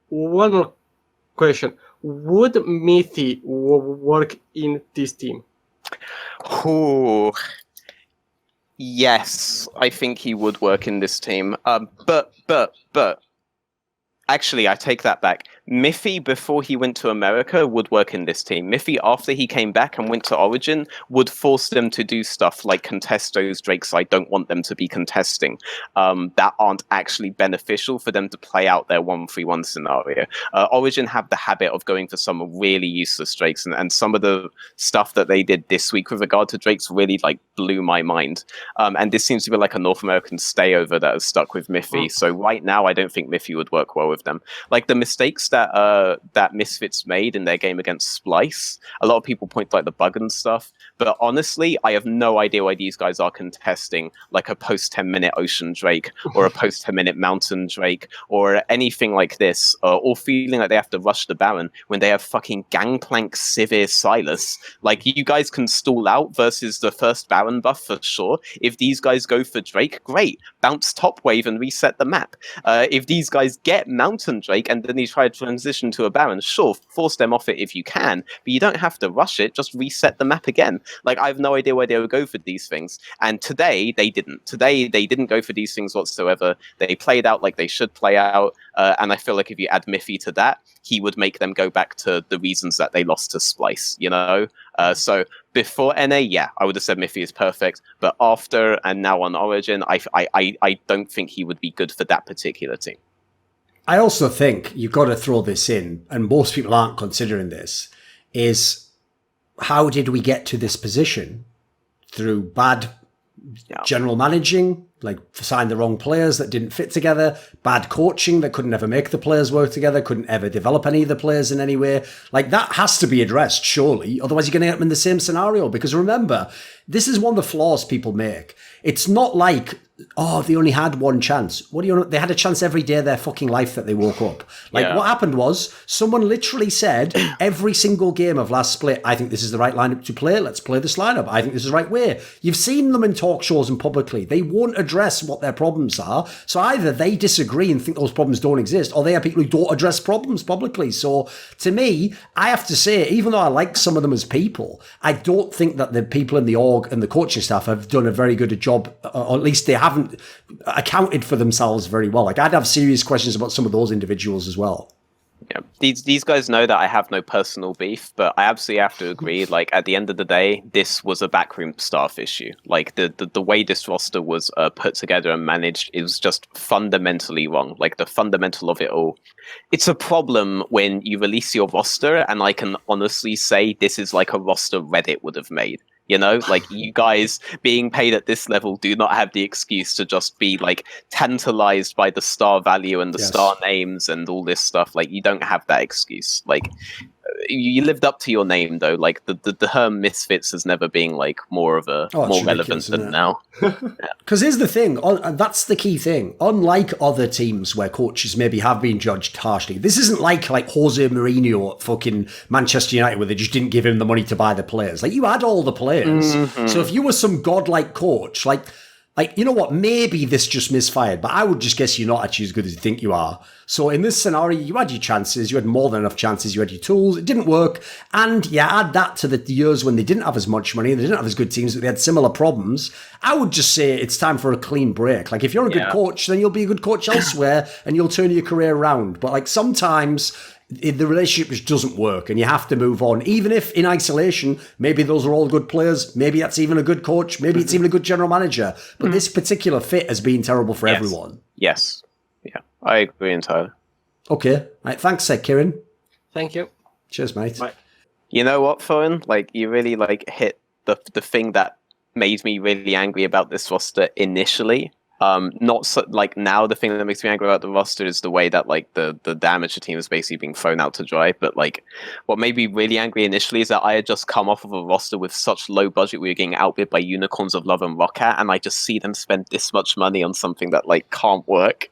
One more question. Would Mithi work in this team? Ooh. Yes, I think he would work in this team. But actually, I take that back. Miffy, before he went to America, would work in this team. Miffy, after he came back and went to Origin, would force them to do stuff like contest those Drakes I don't want them to be contesting, that aren't actually beneficial for them to play out their 1-3-1 scenario. Origin have the habit of going for some really useless Drakes, and some of the stuff that they did this week with regard to Drakes really like blew my mind. And this seems to be like a North American stayover that has stuck with Miffy. So right now, I don't think Miffy would work well with them. Like the mistakes that Misfits made in their game against Splice, a lot of people point to like the bug and stuff, but honestly, I have no idea why these guys are contesting like a post 10-minute Ocean Drake or a post 10-minute Mountain Drake or anything like this, or feeling like they have to rush the Baron when they have fucking Gangplank, Sivir, Silas. Like, you guys can stall out versus the first Baron buff for sure. If these guys go for Drake, great, bounce top wave and reset the map. If these guys get Mountain Drake and then they try to transition to a Baron, sure, force them off it if you can, but you don't have to rush it, just reset the map again. Like, I have no idea why they would go for these things. And today, they didn't. Today, they didn't go for these things whatsoever. They played out like they should play out, and I feel like if you add Miffy to that, he would make them go back to the reasons that they lost to Splice, you know? So before NA, yeah, I would have said Miffy is perfect, but after and now on Origin, I don't think he would be good for that particular team. I also think you've got to throw this in, and most people aren't considering this, is how did we get to this position? Through bad general managing, like signed the wrong players that didn't fit together, bad coaching that couldn't ever make the players work together, couldn't ever develop any of the players in any way. Like, that has to be addressed, surely. Otherwise, you're going to get them in the same scenario. Because remember, this is one of the flaws people make. It's not like, oh, they only had one chance. What do you know? They had a chance every day of their fucking life that they woke up. Like, what happened was someone literally said every single game of last split, I think this is the right lineup to play. Let's play this lineup. I think this is the right way. You've seen them in talk shows and publicly. They won't address what their problems are. So either they disagree and think those problems don't exist, or they are people who don't address problems publicly. So to me, I have to say, even though I like some of them as people, I don't think that the people in the org and the coaching staff have done a very good job, or at least they haven't accounted for themselves very well. Like, I'd have serious questions about some of those individuals as well. Yeah, these guys know that I have no personal beef, but I absolutely have to agree. Like, at the end of the day, this was a backroom staff issue. Like, the way this roster was put together and managed is just fundamentally wrong. Like, the fundamental of it all. It's a problem when you release your roster, and I can honestly say this is like a roster Reddit would have made. You know, like, you guys being paid at this level do not have the excuse to just be like tantalized by the star value and the star names and all this stuff. Like, you don't have that excuse. Like, you lived up to your name though. Like the term misfits has never been like more relevant than now. Because here's the thing, that's the key thing. Unlike other teams where coaches maybe have been judged harshly, this isn't like Jose Mourinho at fucking Manchester United where they just didn't give him the money to buy the players. Like, you had all the players. So if you were some godlike coach, like, you know what, maybe this just misfired, but I would just guess you're not actually as good as you think you are. So in this scenario, you had your chances, you had more than enough chances, you had your tools, it didn't work. And yeah, add that to the years when they didn't have as much money, they didn't have as good teams, but they had similar problems. I would just say it's time for a clean break. Like, if you're a good coach, then you'll be a good coach elsewhere and you'll turn your career around. But like, sometimes the relationship just doesn't work and you have to move on, even if in isolation maybe those are all good players, maybe that's even a good coach, maybe it's even a good general manager, but this particular fit has been terrible for everyone. Yeah, I agree entirely. Okay, right, thanks, Kieran. Thank you. Cheers, mate. Bye. You know what, Thorin? Like, you really hit the thing that made me really angry about this roster initially. Not so, like, now the thing that makes me angry about the roster is the way that like the amateur team is basically being thrown out to dry. But like, what made me really angry initially is that I had just come off of a roster with such low budget. We were getting outbid by Unicorns of Love and Roccat, and I just see them spend this much money on something that like can't work.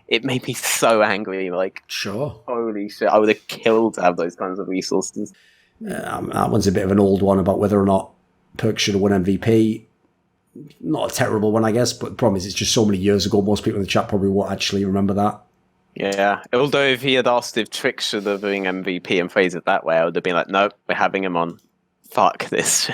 It made me so angry. Like, sure, holy shit, I would have killed to have those kinds of resources. That one's a bit of an old one about whether or not Perk should have won MVP. Not a terrible one, I guess, but the problem is it's just so many years ago. Most people in the chat probably won't actually remember that. Yeah, although if he had asked if Trick should have been MVP and phrased it that way, I would have been like, nope, we're having him on. Fuck this.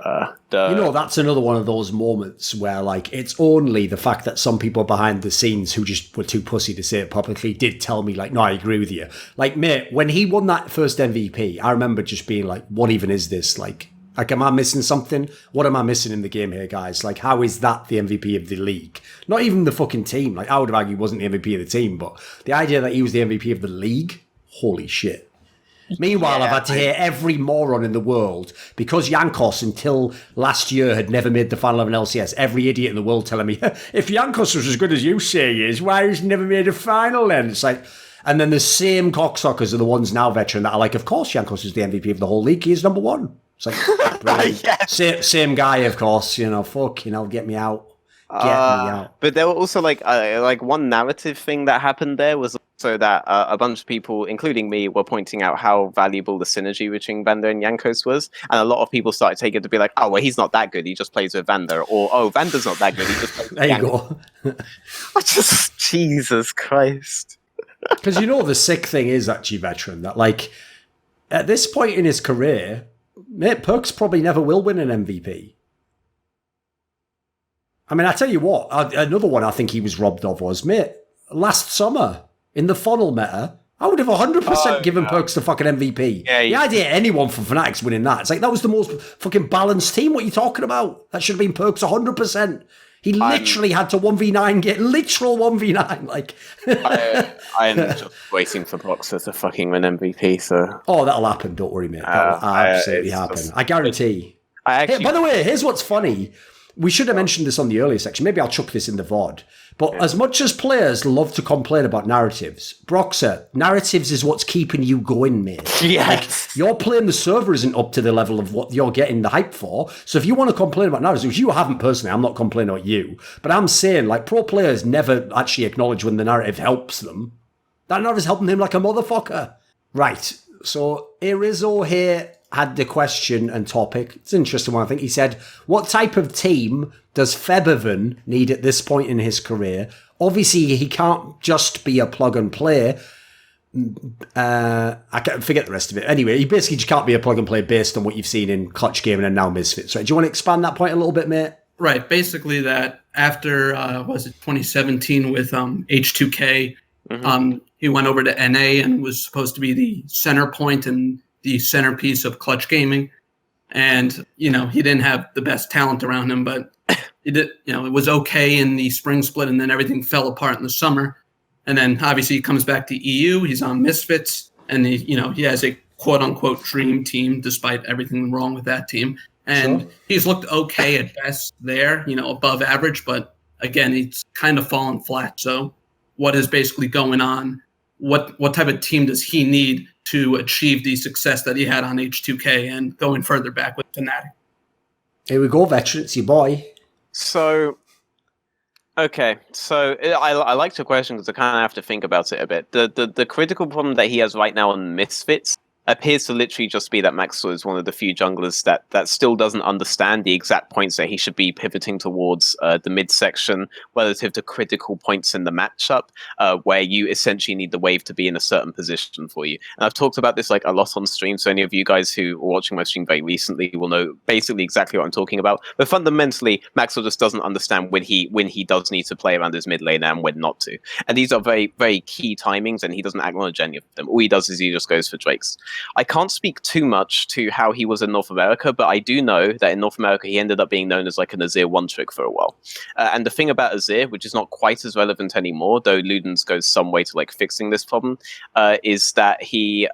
You know, that's another one of those moments where, like, it's only the fact that some people behind the scenes who just were too pussy to say it publicly did tell me, like, no, I agree with you. Like, mate, when he won that first MVP, I remember just being like, what even is this? Like, am I missing something? What am I missing in the game here, guys? Like, how is that the MVP of the league? Not even the fucking team. Like, I would have argued he wasn't the MVP of the team, but the idea that he was the MVP of the league, holy shit. Meanwhile, I've had to hear every moron in the world, because Jankos until last year had never made the final of an LCS, every idiot in the world telling me, if Jankos was as good as you say he is, why has he never made a final then? It's like, and then the same cocksuckers are the ones now, Veteran, that are like, of course Jankos is the MVP of the whole league, he is number one. It's like, yes. same guy, of course, you know, get me out. Get me out. But there were also like one narrative thing that happened there was also that a bunch of people, including me, were pointing out how valuable the synergy between Vander and Jankos was, and a lot of people started taking it to be like, oh, well, he's not that good, he just plays with Vander, or oh, Vander's not that good, he just plays with Jankos. There you go. Just Jesus Christ. Because you know the sick thing is actually, Veteran, that like at this point in his career, mate, Perks probably never will win an MVP. I mean, I tell you what, another one I think he was robbed of was, mate, last summer in the funnel meta, I would have 100% given Perks the fucking MVP. Yeah, the idea of anyone from Fnatic's winning that, it's like, that was the most fucking balanced team. What are you talking about? That should have been Perks 100%. He literally had to 1v9 get literal 1v9. Like, I'm just waiting for Boxer to fucking win MVP. So that'll happen. Don't worry, mate. That'll absolutely happen. I guarantee. Hey, by the way, here's what's funny. We should have mentioned this on the earlier section. Maybe I'll chuck this in the VOD. But as much as players love to complain about narratives, Broxer, narratives is what's keeping you going, mate. Yes. Like, you're playing the server isn't up to the level of what you're getting the hype for. So if you want to complain about narratives, which you haven't personally, I'm not complaining about you, but I'm saying, like, pro players never actually acknowledge when the narrative helps them. That narrative's helping him like a motherfucker. Right. So Irizo here had the question and topic. It's an interesting one, I think. He said, what type of team does Febiven need at this point in his career? Obviously, he can't just be a plug and play. I can't forget the rest of it. Anyway, he basically just can't be a plug and play based on what you've seen in Clutch Gaming and now Misfits. Right? Do you want to expand that point a little bit, mate? Right. Basically that after, 2017 with H2K, he went over to NA and was supposed to be the center point and the centerpiece of Clutch Gaming. And, he didn't have the best talent around him, but it was okay in the spring split, and then everything fell apart in the summer. And then obviously he comes back to EU, he's on Misfits, and he has a quote unquote dream team despite everything wrong with that team. And he's looked okay at best there, above average, but again, he's kind of fallen flat. So what is basically going on what type of team does he need to achieve the success that he had on H2K and going further back with Fnatic? Here we go, Veteran. It's your boy. So, okay. So I like your question because I kind of have to think about it a bit. The critical problem that he has right now on Misfits appears to literally just be that Maxwell is one of the few junglers that still doesn't understand the exact points that he should be pivoting towards the midsection relative to critical points in the matchup, where you essentially need the wave to be in a certain position for you. And I've talked about this like a lot on stream, so any of you guys who are watching my stream very recently will know basically exactly what I'm talking about. But fundamentally, Maxwell just doesn't understand when he does need to play around his mid lane and when not to. And these are very, very key timings, and he doesn't acknowledge any of them. All he does is he just goes for Drakes. I can't speak too much to how he was in North America, but I do know that in North America he ended up being known as like an Azir one-trick for a while. And the thing about Azir, which is not quite as relevant anymore, though Ludens goes some way to like fixing this problem, is that he...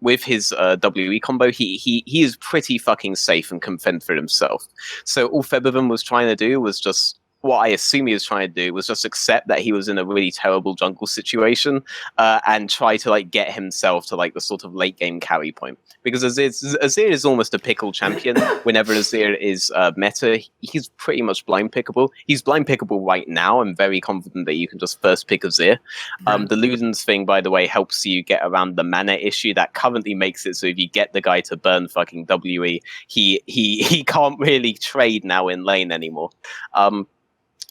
with his WE combo, he is pretty fucking safe and can fend for himself. So all Febiven was trying to do was just... what I assume he was trying to do was just accept that he was in a really terrible jungle situation and try to like get himself to like the sort of late game carry point. Because Azir is almost a pickle champion. Whenever Azir is meta, he's pretty much blind pickable. He's blind pickable right now. I'm very confident that you can just first pick Azir. The Ludens thing, by the way, helps you get around the mana issue that currently makes it so if you get the guy to burn fucking WE, he can't really trade now in lane anymore.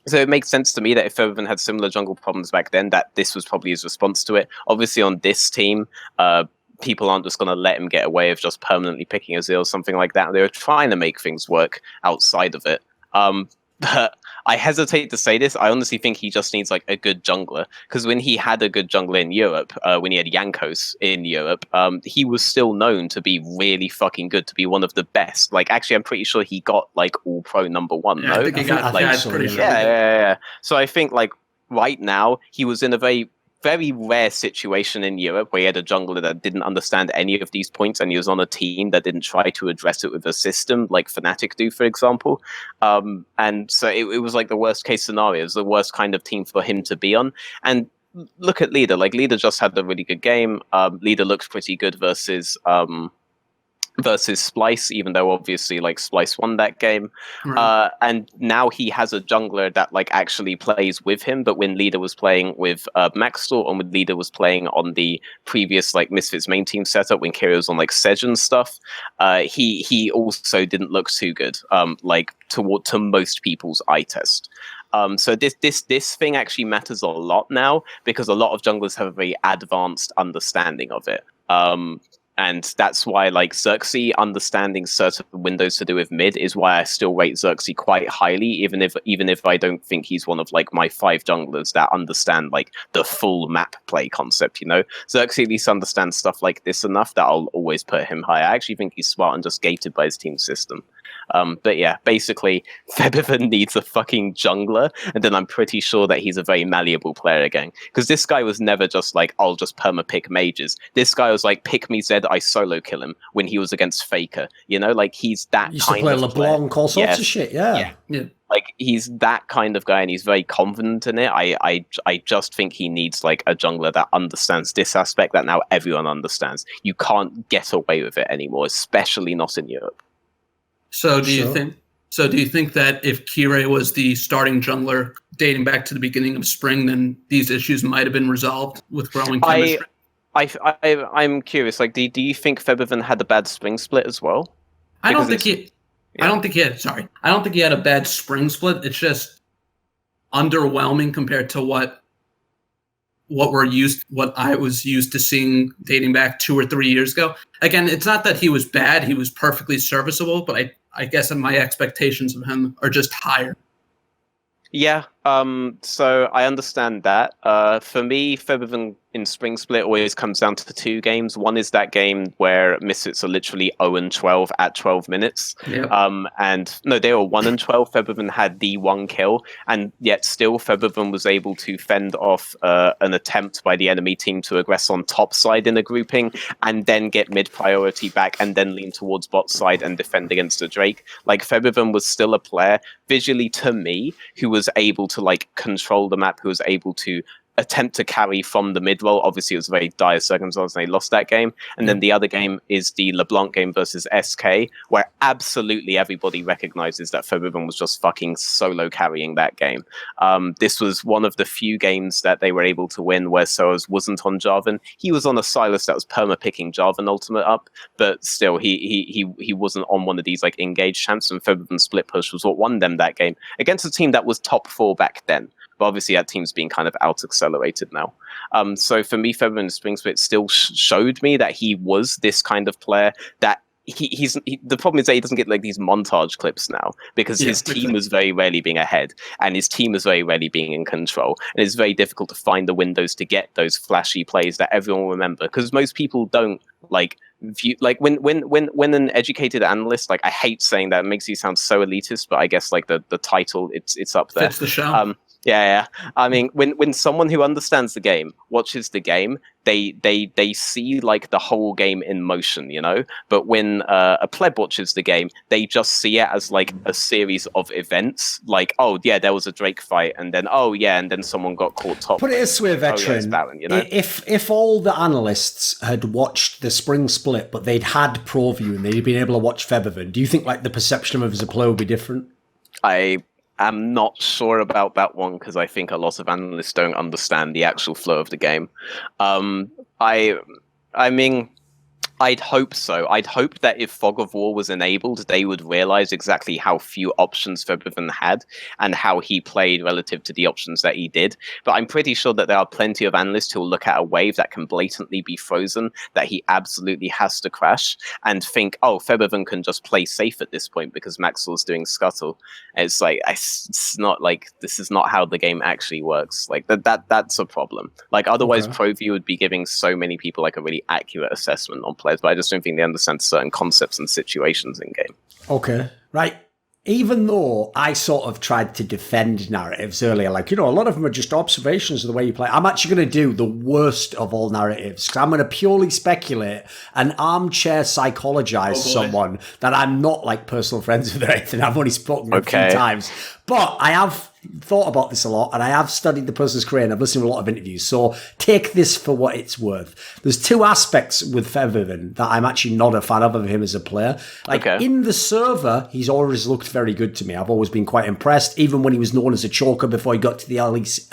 So it makes sense to me that if Febiven had similar jungle problems back then, that this was probably his response to it. Obviously, on this team, people aren't just going to let him get away with just permanently picking Azir or something like that. They were trying to make things work outside of it. But I hesitate to say this. I honestly think he just needs like a good jungler. Because when he had a good jungler in Europe, when he had Jankos in Europe, he was still known to be really fucking good, to be one of the best. Like, actually, I'm pretty sure he got like all pro #1. Yeah, no? I think he got like, pretty sure. Yeah. So I think like right now he was in a very rare situation in Europe where he had a jungler that didn't understand any of these points, and he was on a team that didn't try to address it with a system like Fnatic do, for example. And so it was like the worst case scenario. It was the worst kind of team for him to be on. And look at Leader. Like, Leader just had a really good game. Leader looks pretty good versus Splice, even though obviously like Splice won that game. Right. And now he has a jungler that like actually plays with him. But when Leader was playing with Maxtor, and when Leader was playing on the previous like Misfits main team setup, when Kira was on like Sedge and stuff, he also didn't look too good, like to most people's eye test. So this thing actually matters a lot now, because a lot of junglers have a very advanced understanding of it. And that's why, like, Xerxes understanding certain windows to do with mid is why I still rate Xerxes quite highly, even if I don't think he's one of like my 5 junglers that understand like the full map play concept. You know, Xerxes at least understands stuff like this enough that I'll always put him high. I actually think he's smart and just gated by his team system. But yeah, basically, Febiven needs a fucking jungler, and then I'm pretty sure that he's a very malleable player again. Because this guy was never just like, I'll just perma-pick mages. This guy was like, pick me Zed, I solo kill him, when he was against Faker. You know, like, he's that used kind to play of Leblanc, player. all sorts of shit, yeah. Like, he's that kind of guy, and he's very confident in it. I just think he needs like a jungler that understands this aspect that now everyone understands. You can't get away with it anymore, especially not in Europe. So do you think that if Kire was the starting jungler dating back to the beginning of spring, then these issues might have been resolved with growing chemistry? I'm curious. Like, do you think Febiven had a bad spring split as well? I don't think he had a bad spring split. It's just underwhelming compared to what I was used to seeing dating back 2 or 3 years ago. Again, it's not that he was bad; he was perfectly serviceable. But I guess my expectations of him are just higher. Yeah. So I understand that. For me, Febiven in Spring Split always comes down to 2 games. One is that game where Misfits are literally 0-12 at 12 minutes. Yep. And no, they were 1-12. Febiven had the 1 kill, and yet still Febiven was able to fend off an attempt by the enemy team to aggress on top side in a grouping, and then get mid priority back, and then lean towards bot side and defend against a Drake. Like, Febiven was still a player visually to me who was able to like control the map, who was able to attempt to carry from the mid-roll. Obviously, it was a very dire circumstance and they lost that game. And then the other game is the Leblanc game versus SK, where absolutely everybody recognizes that Febiven was just fucking solo carrying that game. This was one of the few games that they were able to win where Soaz wasn't on Jarvan. He was on a Silas that was perma-picking Jarvan ultimate up, but still, he wasn't on one of these like engaged champs, and Febiven split push was what won them that game against a team that was top 4 back then. But obviously that team's being kind of out-accelerated now. So for me, Febiven Spring Split still showed me that he was this kind of player that the problem is that he doesn't get like these montage clips now because his team is very rarely being ahead and his team is very rarely being in control, and it's very difficult to find the windows to get those flashy plays that everyone will remember, because most people don't like view, like when an educated analyst, like I hate saying that, it makes you sound so elitist, but I guess like the title, it's up there. Fits the show. Yeah. I mean, when someone who understands the game watches the game, they see like the whole game in motion, you know. But when a pleb watches the game, they just see it as like a series of events. Like, oh yeah, there was a Drake fight, and then and then someone got caught top. Put it this way, Veteran. Baron, you know? If all the analysts had watched the spring split, but they'd had Pro View and they'd been able to watch Febiven, do you think like the perception of him as a player would be different? I'm not sure about that one because I think a lot of analysts don't understand the actual flow of the game. I mean, I'd hope so. I'd hope that if Fog of War was enabled, they would realize exactly how few options Febiven had and how he played relative to the options that he did. But I'm pretty sure that there are plenty of analysts who will look at a wave that can blatantly be frozen, that he absolutely has to crash, and think, oh, Febiven can just play safe at this point because Maxwell's doing Scuttle. And it's like, it's not like, this is not how the game actually works. Like that's a problem. Like otherwise, ProView would be giving so many people like a really accurate assessment on players, but I just don't think they understand certain concepts and situations in game. Okay, right. Even though I sort of tried to defend narratives earlier, like, you know, a lot of them are just observations of the way you play. I'm actually going to do the worst of all narratives, because I'm going to purely speculate and armchair psychologize someone that I'm not like personal friends with or anything. I've only spoken a few times. But I have thought about this a lot, and I have studied the person's career, and I've listened to a lot of interviews, so take this for what it's worth. There's two aspects with Febiven that I'm actually not a fan of him as a player. Like, in the server, he's always looked very good to me. I've always been quite impressed, even when he was known as a choker before he got to the LEC,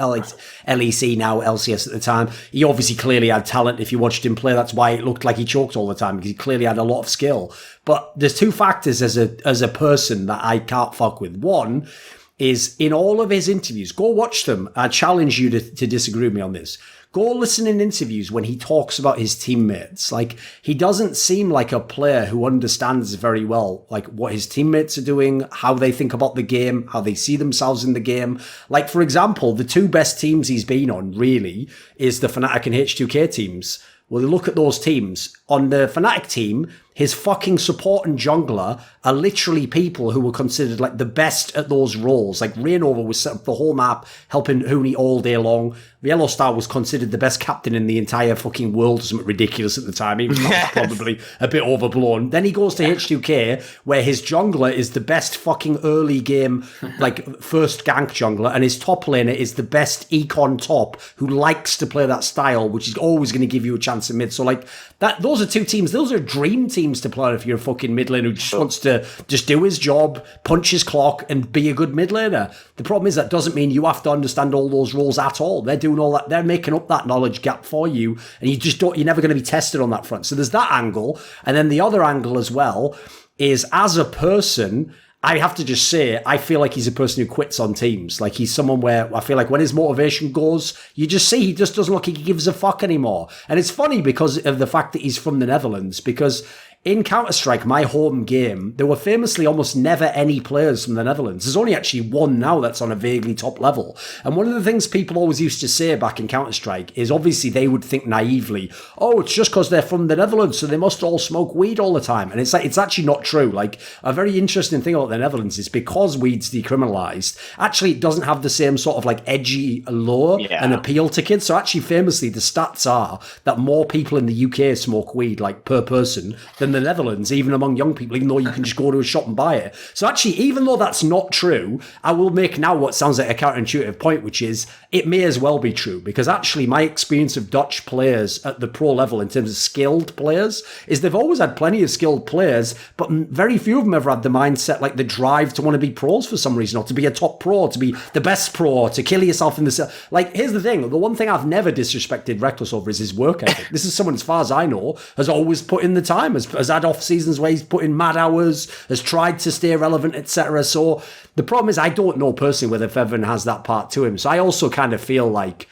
now LCS at the time. He obviously clearly had talent. If you watched him play, that's why it looked like he choked all the time, because he clearly had a lot of skill. But there's two factors as a person that I can't fuck with. One is in all of his interviews, go watch them. I challenge you to disagree with me on this. Go listen in interviews when he talks about his teammates. Like, he doesn't seem like a player who understands very well, like, what his teammates are doing, how they think about the game, how they see themselves in the game. Like, for example, the two best teams he's been on, really, is the Fnatic and H2K teams. Well, look at those teams. On the Fnatic team, his fucking support and jungler are literally people who were considered like the best at those roles. Like Rainover was set up the whole map, helping Huni all day long. Yellowstar was considered the best captain in the entire fucking world, something ridiculous at the time. He was probably a bit overblown. Then he goes to H2K, where his jungler is the best fucking early game, like first gank jungler, and his top laner is the best econ top who likes to play that style, which is always going to give you a chance in mid. So like that, those are two teams. Those are dream teams to play if you're a fucking mid laner who just wants to just do his job, punch his clock, and be a good mid laner. The problem is that doesn't mean you have to understand all those roles at all. They're doing all that. They're making up that knowledge gap for you, and you just don't. You're never going to be tested on that front. So there's that angle, and then the other angle as well is as a person. I have to just say, I feel like he's a person who quits on teams. Like, he's someone where I feel like when his motivation goes, you just see he just doesn't look like he gives a fuck anymore. And it's funny because of the fact that he's from the Netherlands, because in Counter-Strike, my home game, there were famously almost never any players from the Netherlands. There's only actually one now that's on a vaguely top level. And one of the things people always used to say back in Counter-Strike is obviously they would think naively, oh, it's just because they're from the Netherlands, so they must all smoke weed all the time. And it's like, it's actually not true. Like, a very interesting thing about the Netherlands is because weed's decriminalized, actually it doesn't have the same sort of like edgy allure and appeal to kids. So actually famously the stats are that more people in the UK smoke weed like per person than the Netherlands, even among young people, even though you can just go to a shop and buy it. So actually, even though that's not true, I will make now what sounds like a counterintuitive point, which is it may as well be true, because actually my experience of Dutch players at the pro level in terms of skilled players is they've always had plenty of skilled players, but very few of them ever had the mindset, like the drive to want to be pros for some reason, or to be a top pro, to be the best pro, to kill yourself in the... Like, here's the thing, the one thing I've never disrespected Reckless over is his work ethic. This is someone, as far as I know, has always put in the time, has had off seasons where he's put in mad hours, has tried to stay relevant, etc. So the problem is I don't know personally whether Febiven has that part to him. So I also kind of feel like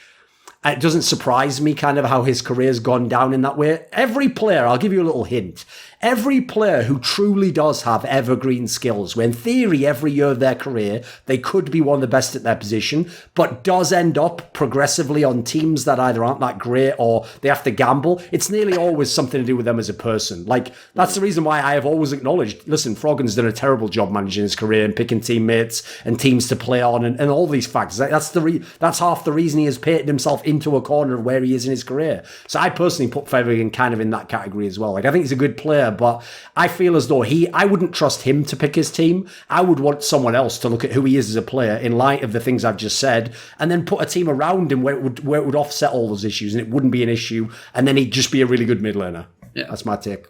it doesn't surprise me kind of how his career's gone down in that way. Every player, I'll give you a little hint, every player who truly does have evergreen skills, where in theory every year of their career they could be one of the best at their position, but does end up progressively on teams that either aren't that great or they have to gamble, it's nearly always something to do with them as a person. Like, that's the reason why I have always acknowledged, listen, Froggen's done a terrible job managing his career and picking teammates and teams to play on and all these factors. That's half the reason he has painted himself into a corner of where he is in his career. So I personally put Febiven kind of in that category as well. Like, I think he's a good player, but I feel as though I wouldn't trust him to pick his team. I would want someone else to look at who he is as a player in light of the things I've just said, and then put a team around him where it would offset all those issues, and it wouldn't be an issue, and then he'd just be a really good mid laner. Yeah, that's my take.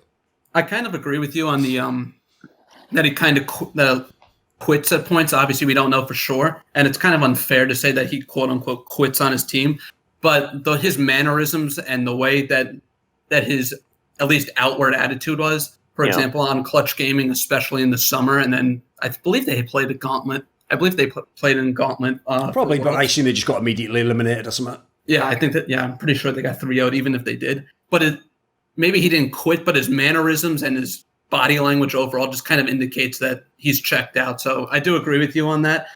I kind of agree with you on the that he kind of quits at points. Obviously, we don't know for sure, and it's kind of unfair to say that he quote unquote quits on his team. But his mannerisms and the way that his at least outward attitude was, for example, on Clutch Gaming, especially in the summer, and then I believe they played a Gauntlet. I believe they played in Gauntlet. Probably, but I assume they just got immediately eliminated or something. Yeah, I think that. Yeah, I'm pretty sure they got 3-0'd, even if they did. But maybe he didn't quit, but his mannerisms and his body language overall just kind of indicates that he's checked out. So I do agree with you on that.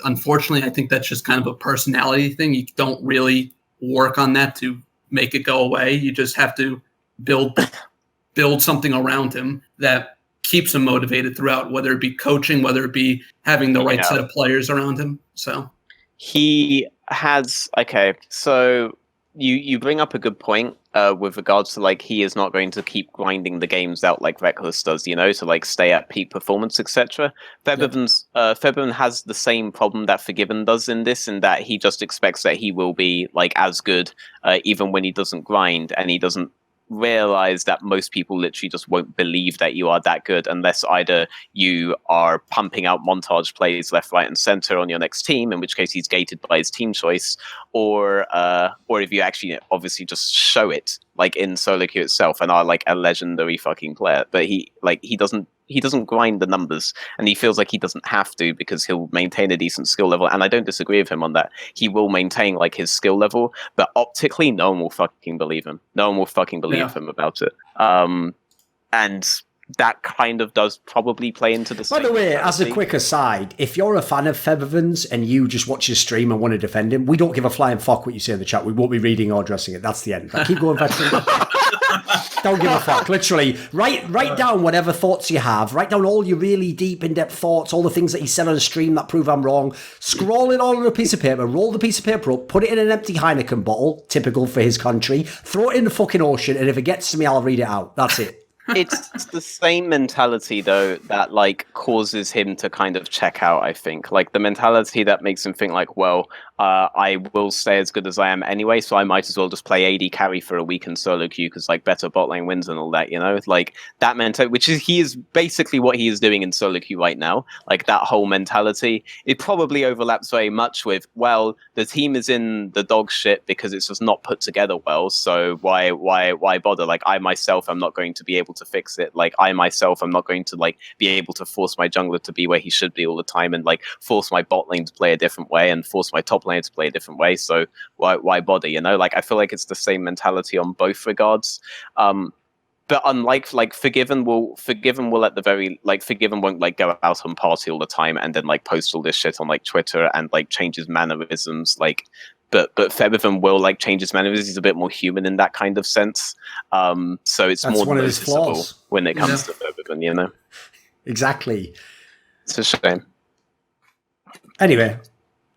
Unfortunately, I think that's just kind of a personality thing. You don't really work on that to make it go away. You just have to build something around him that keeps him motivated throughout, whether it be coaching, whether it be having the right set of players around him. So he has so you bring up a good point with regards to like he is not going to keep grinding the games out like Reckless does, to like stay at peak performance, etc. Febiven has the same problem that Forgiven does in that he just expects that he will be like as good even when he doesn't grind, and he doesn't realize that most people literally just won't believe that you are that good unless either you are pumping out montage plays left, right, and center on your next team, in which case he's gated by his team choice, or if you actually obviously just show it, like in solo queue itself, and are like a legendary fucking player. But he doesn't grind the numbers, and he feels like he doesn't have to because he'll maintain a decent skill level. And I don't disagree with him on that. He will maintain like his skill level, but optically, no one will fucking believe him. No one will fucking believe him about it. And that kind of does probably play into the. By the way, as a quick aside, if you're a fan of Febiven's and you just watch his stream and want to defend him, we don't give a flying fuck what you say in the chat. We won't be reading or addressing it. That's the end. Like, keep going, Veteran. Don't give a fuck. Literally, write down whatever thoughts you have. Write down all your really deep, in-depth thoughts, all the things that he said on a stream that prove I'm wrong. Scroll it all on a piece of paper, roll the piece of paper up, put it in an empty Heineken bottle, typical for his country, throw it in the fucking ocean, and if it gets to me, I'll read it out. That's it. It's the same mentality, though, that like causes him to kind of check out, I think. Like the mentality that makes him think like, well, I will stay as good as I am anyway, so I might as well just play AD carry for a week in solo queue because like better bot lane wins and all that, like that mentality, which is he is basically what he is doing in solo queue right now. Like that whole mentality, it probably overlaps very much with, well, the team is in the dog shit because it's just not put together well, so why bother? Like I myself am not going to be able to fix it. Like I myself am not going to like be able to force my jungler to be where he should be all the time, and like force my bot lane to play a different way and force my top lane to play a different way, so why bother? Like I feel like it's the same mentality on both regards. But unlike like Forgiven will at the very like Forgiven won't like go out and party all the time and then like post all this shit on like Twitter and like change his mannerisms, like but Febiven will like change his mannerisms. He's a bit more human in that kind of sense. So it's That's more one of his noticeable flaws when it comes to Febiven, Exactly. It's a shame. Anyway,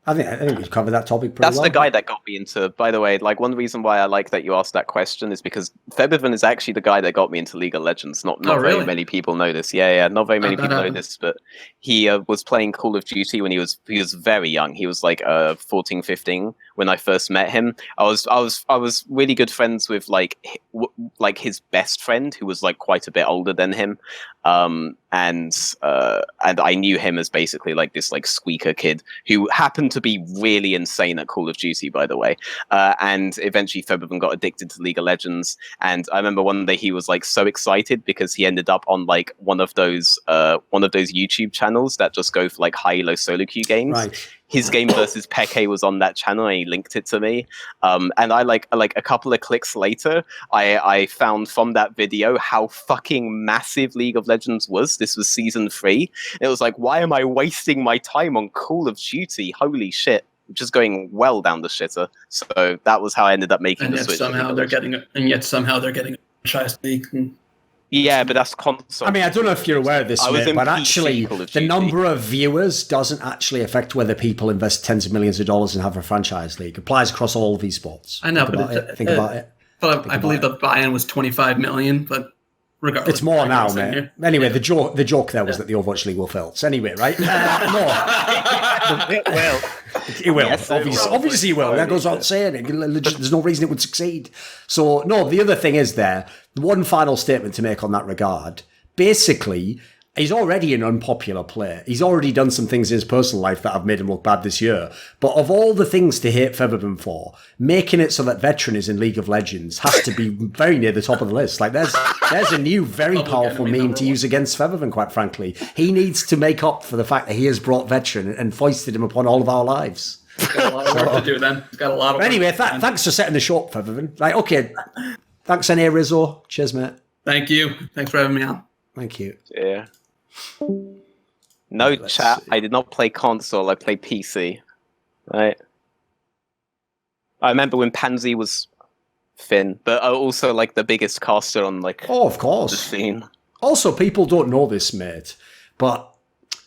I think we've covered that topic pretty That's well. the guy that got me into, by the way, like one reason why I like that you asked that question is because Febiven is actually the guy that got me into League of Legends. Not really? very many people know this. Yeah, not very many How'd that people know happen? this, but he was playing Call of Duty when he was very young. He was like 14, 15 when I first met him. I was really good friends with like his best friend who was like quite a bit older than him. And I knew him as basically like this like squeaker kid who happened to be really insane at Call of Duty, by the way. And eventually Febiven got addicted to League of Legends. And I remember one day he was like so excited because he ended up on like one of those YouTube channels that just go for like high-elo solo queue games. Right. His game versus Peke was on that channel, and he linked it to me. And I like a couple of clicks later, I found from that video how fucking massive League of Legends was. This was season 3. It was like, why am I wasting my time on Call of Duty? Holy shit! Just going well down the shitter. So that was how I ended up making And the yet switch. somehow they're getting a franchise league. Yeah, but that's console. I mean, I don't know if you're aware of this, I was mate, in but PC actually, Call of the Duty. number of viewers doesn't actually affect whether people invest tens of millions of dollars and have a franchise league. It applies across all of these sports. I know, Think but about it. Think about it. But I believe the buy-in was 25 million, but regardless. It's more now, I'm mate. here. Anyway, the joke there was that the Overwatch League will fail. So anyway, right? Well, It will. Yes, it will. Obviously, it will. That goes without saying. There's no reason it would succeed. So, no, the other thing is there, one final statement to make on that regard. Basically, he's already an unpopular player. He's already done some things in his personal life that have made him look bad this year. But of all the things to hate Febiven for, making it so that Veteran is in League of Legends has to be very near the top of the list. Like, there's a new, very powerful meme to use against Febiven, quite frankly. He needs to make up for the fact that he has brought Veteran and foisted him upon all of our lives. He's got a lot of work to do then. He's got a lot of work. Anyway, thanks for setting the show up, Febiven. Like, okay. Thanks, N.A. Rizzo. Cheers, mate. Thank you. Thanks for having me on. Thank you. yeah. No chat. I did not play console. I played PC. Right. I remember when Pansy was Finn, but also like the biggest caster on like Oh, of the course. scene. Also, people don't know this, mate, but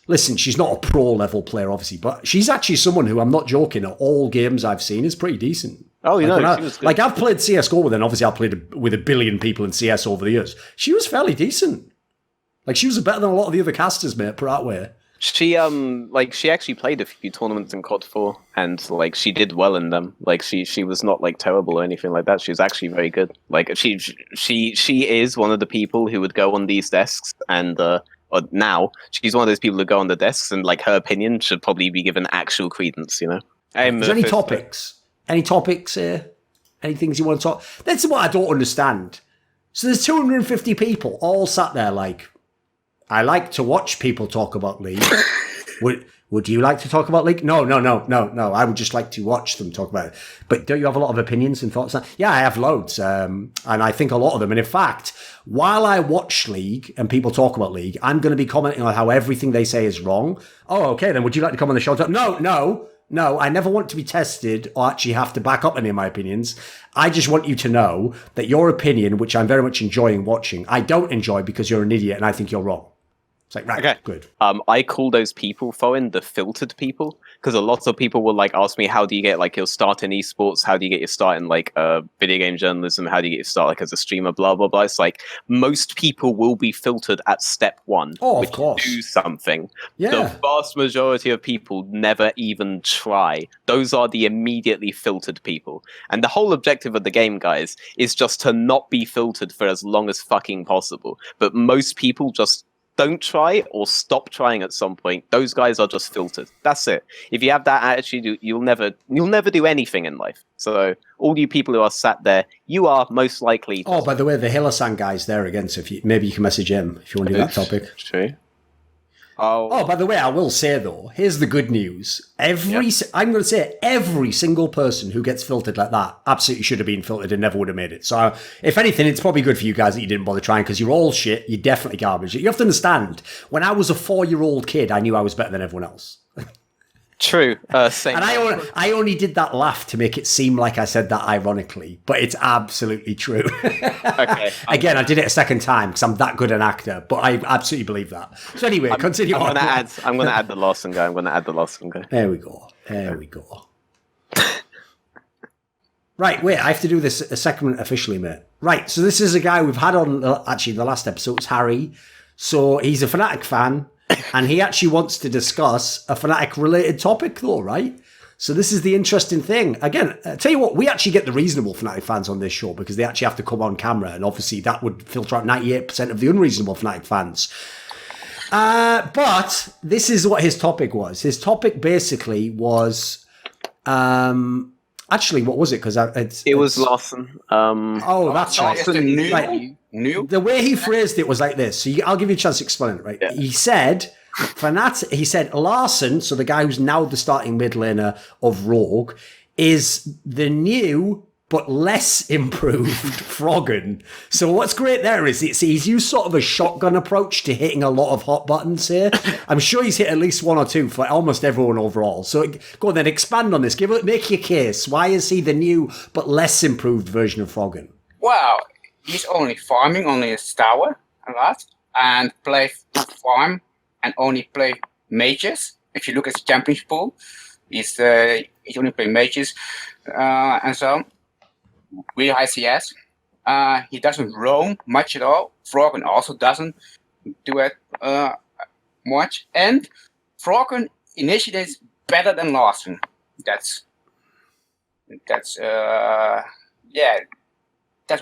listen, she's not a pro level player, obviously, but she's actually someone who, I'm not joking, at all games I've seen is pretty decent. Oh, you Like, know, when she was good. like I've played CSGO with her, and obviously I've played with a billion people in CS over the years. She was fairly decent. Like, she was better than a lot of the other casters, mate, put it that way. She she actually played a few tournaments in COD 4 and like she did well in them. Like she was not like terrible or anything like that. She was actually very good. Like she is one of the people who would go on these desks and or now she's one of those people who go on the desks and like her opinion should probably be given actual credence, you know. Is there any topics? Any topics? Any things you want to talk? That's what I don't understand. So there's 250 people all sat there like, I like to watch people talk about League. Would you like to talk about League? No. I would just like to watch them talk about it. But don't you have a lot of opinions and thoughts? Yeah, I have loads. And I think a lot of them. And in fact, while I watch League and people talk about League, I'm going to be commenting on how everything they say is wrong. Oh, okay, then would you like to come on the show? No, I never want to be tested or actually have to back up any of my opinions. I just want you to know that your opinion, which I'm very much enjoying watching, I don't enjoy because you're an idiot and I think you're wrong. It's like, right, Okay. good. I call those people, Thorin, the filtered people, because a lot of people will like ask me, how do you get like your start in esports? How do you get your start in like video game journalism? How do you get your start like as a streamer? Blah blah blah. It's like most people will be filtered at step 1. Oh, of which course. do something. Yeah. The vast majority of people never even try. Those are the immediately filtered people. And the whole objective of the game, guys, is just to not be filtered for as long as fucking possible. But most people just don't try or stop trying at some point. Those guys are just filtered. That's it. If you have that attitude, you'll never do anything in life. So all you people who are sat there, you are most likely. Oh, by the way, the Hillasan guy's there again, so maybe you can message him if you want to do that topic. True. Oh, by the way, I will say though, here's the good news. I'm going to say every single person who gets filtered like that absolutely should have been filtered and never would have made it. So if anything, it's probably good for you guys that you didn't bother trying because you're all shit. You're definitely garbage. You have to understand, when I was a 4-year-old kid, I knew I was better than everyone else. True. Same. And I only did that laugh to make it seem like I said that ironically, but it's absolutely true. Okay. Again, I did it a second time because I'm that good an actor, but I absolutely believe that. So anyway, continue on. I'm gonna add the Larson guy. There we go. Right, wait, I have to do this a segment officially, mate. Right, so this is a guy we've had on, actually, the last episode. It's Harry. So he's a Fnatic fan, and he actually wants to discuss a Fnatic-related topic, though, right? So this is the interesting thing. Again, I tell you what, we actually get the reasonable Fnatic fans on this show because they actually have to come on camera, and obviously that would filter out 98% of the unreasonable Fnatic fans. But this is what his topic was. His topic basically was... Actually, what was it? Because it was Larson. That's right. Larson Right. New? The way he phrased it was like this. So I'll give you a chance to explain it, right? Yeah. He said, Larson, so the guy who's now the starting mid laner of Rogue, is the new but less improved Froggen. So what's great there is he's used sort of a shotgun approach to hitting a lot of hot buttons here. I'm sure he's hit at least one or two for almost everyone overall. So go on then, expand on this. Make your case. Why is he the new but less improved version of Froggen? Well, he's only farming, only a tower a lot, and play farm and only play mages. If you look at the championship pool, he's only play mages, and so really high CS. He doesn't roam much at all. Froggen also doesn't do it much, and Froggen initiates better than Larson. That's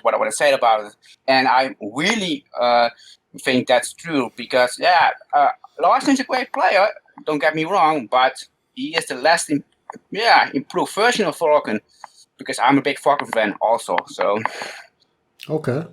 what I want to say about it. And I really think that's true because, Larson's a great player, don't get me wrong, but he is the less improved version of Froggen because I'm a big Froggen fan also. So. Okay.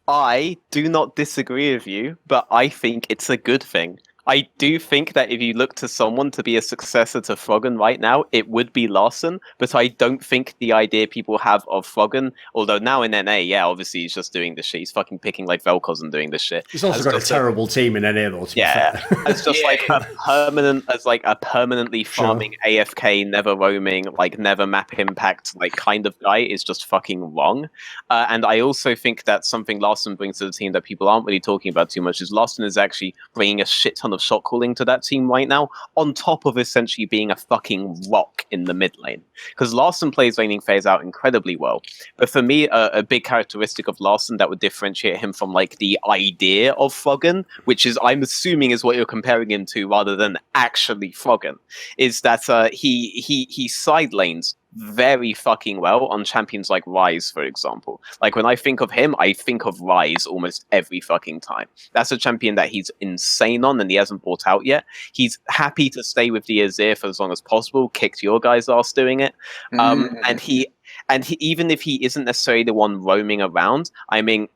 I do not disagree with you, but I think it's a good thing. I do think that if you look to someone to be a successor to Froggen right now, it would be Larson, but I don't think the idea people have of Froggen, although now in NA, obviously he's just doing this shit. He's fucking picking like Vel'Koz and doing this shit. He's also got a terrible team in NA though, to be fair. It's just a permanently farming AFK, never roaming, like never map impact, like kind of guy is just fucking wrong. And I also think that something Larson brings to the team that people aren't really talking about too much is Larson is actually bringing a shit ton of shot calling to that team right now, on top of essentially being a fucking rock in the mid lane. Because Larson plays laning phase out incredibly well. But for me, a big characteristic of Larson that would differentiate him from like the idea of Froggen, which is I'm assuming is what you're comparing him to rather than actually Froggen, is that he side lanes very fucking well on champions like Ryze, for example. Like when I think of him, I think of Ryze almost every fucking time. That's a champion that he's insane on and he hasn't bought out yet. He's happy to stay with the Azir for as long as possible, kicked your guys' ass doing it. And he even if he isn't necessarily the one roaming around, I mean,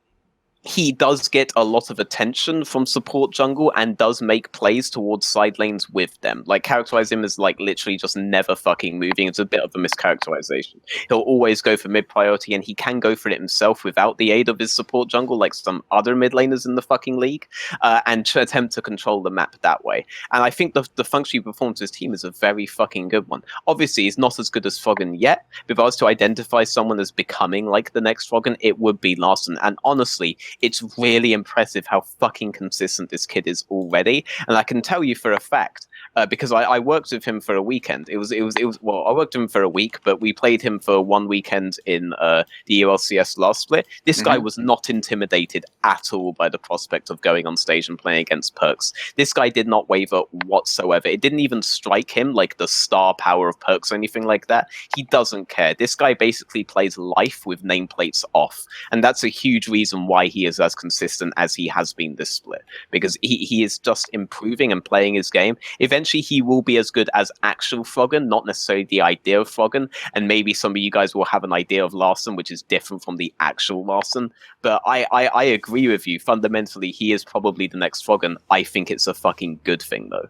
he does get a lot of attention from support jungle and does make plays towards side lanes with them. Like, characterize him as, like, literally just never fucking moving. It's a bit of a mischaracterization. He'll always go for mid priority, and he can go for it himself without the aid of his support jungle, like some other mid laners in the fucking league, and to attempt to control the map that way. And I think the function he performs to his team is a very fucking good one. Obviously, he's not as good as Froggen yet, but if I was to identify someone as becoming like the next Froggen, it would be Larson. And honestly, it's really impressive how fucking consistent this kid is already. And I can tell you for a fact, because I worked with him for a weekend. I worked with him for a week, but we played him for one weekend in the ULCS last split. This guy was not intimidated at all by the prospect of going on stage and playing against Perks. This guy did not waver whatsoever. It didn't even strike him like the star power of Perks or anything like that. He doesn't care. This guy basically plays life with nameplates off. And that's a huge reason why he is as consistent as he has been this split, because he is just improving and playing his game. Eventually he will be as good as actual Froggen, not necessarily the idea of Froggen, and maybe some of you guys will have an idea of Larson which is different from the actual Larson, but I agree with you. Fundamentally, he is probably the next Froggen. I think it's a fucking good thing though.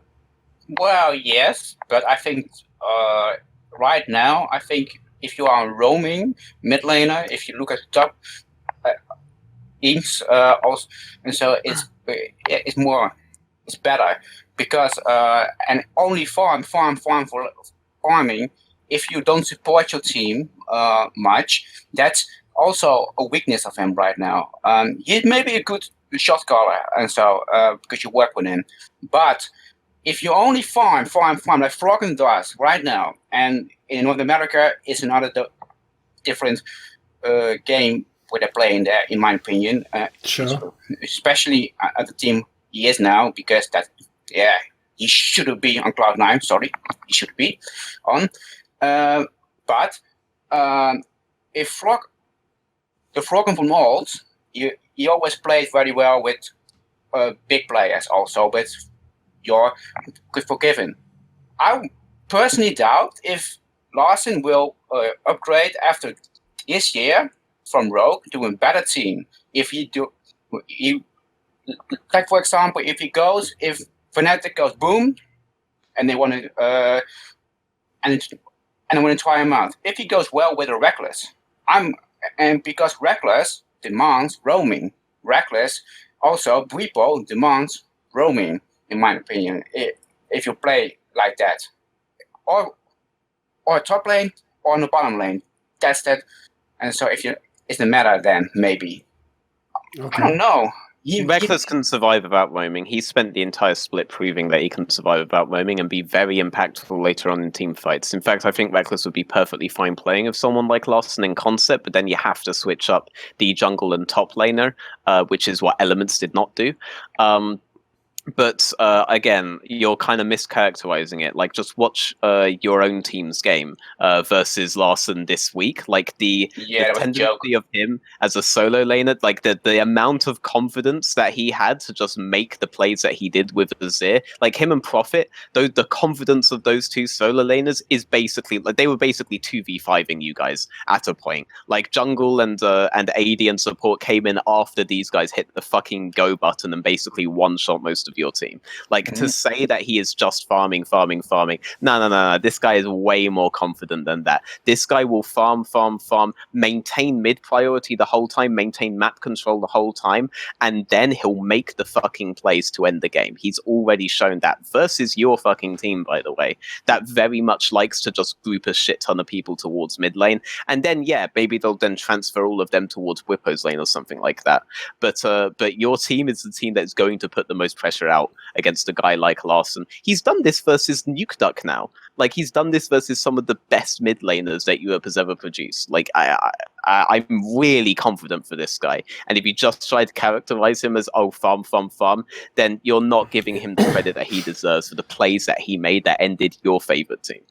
Well, yes, but I think right now, I think if you are roaming mid laner, if you look at the top inks also, and so it's is better because and only farming. If you don't support your team much, that's also a weakness of him right now. He may be a good shot caller, and so because you work with him, but if you only farm like Froggen does right now, and in North America it's another different game where they're playing there, in my opinion. Sure. Especially at the team he is now, because he should be on Cloud9. Sorry, he should be on. But if the Froggen from old, he always played very well with big players, also with your good Forgiven. I personally doubt if Larsen will upgrade after this year from Rogue to a better team. If like for example, if Fnatic goes boom, and they want to and I want to try him out. If he goes well with a Reckless, because Reckless demands roaming. Reckless also Bwipo demands roaming, in my opinion. If you play like that, or top lane or on the bottom lane, that's that. And so if it's the meta, then maybe. Okay. I don't know. Reckless can survive without roaming. He spent the entire split proving that he can survive without roaming and be very impactful later on in team fights. In fact, I think Reckless would be perfectly fine playing with someone like Larsen in concept, but then you have to switch up the jungle and top laner, which is what Elements did not do. But again, you're kind of mischaracterizing it. Like, just watch your own team's game versus Larsen this week. Like the tendency of him as a solo laner, like the amount of confidence that he had to just make the plays that he did with Azir, like him and Prophet, though the confidence of those two solo laners is basically like they were basically 2v5ing you guys at a point. Like jungle and AD and support came in after these guys hit the fucking go button and basically one-shot most of your team. Like to say that he is just farming. No. This guy is way more confident than that. This guy will farm, maintain mid priority the whole time, maintain map control the whole time, and then he'll make the fucking plays to end the game. He's already shown that versus your fucking team, by the way, that very much likes to just group a shit ton of people towards mid lane, and then maybe they'll then transfer all of them towards Whippo's lane or something like that. But your team is the team that's going to put the most pressure out against a guy like Larsen. He's done this versus NukeDuck now. Like, he's done this versus some of the best mid laners that Europe has ever produced. Like, I'm really confident for this guy. And if you just try to characterize him as, farm, then you're not giving him the credit that he deserves for the plays that he made that ended your favorite team.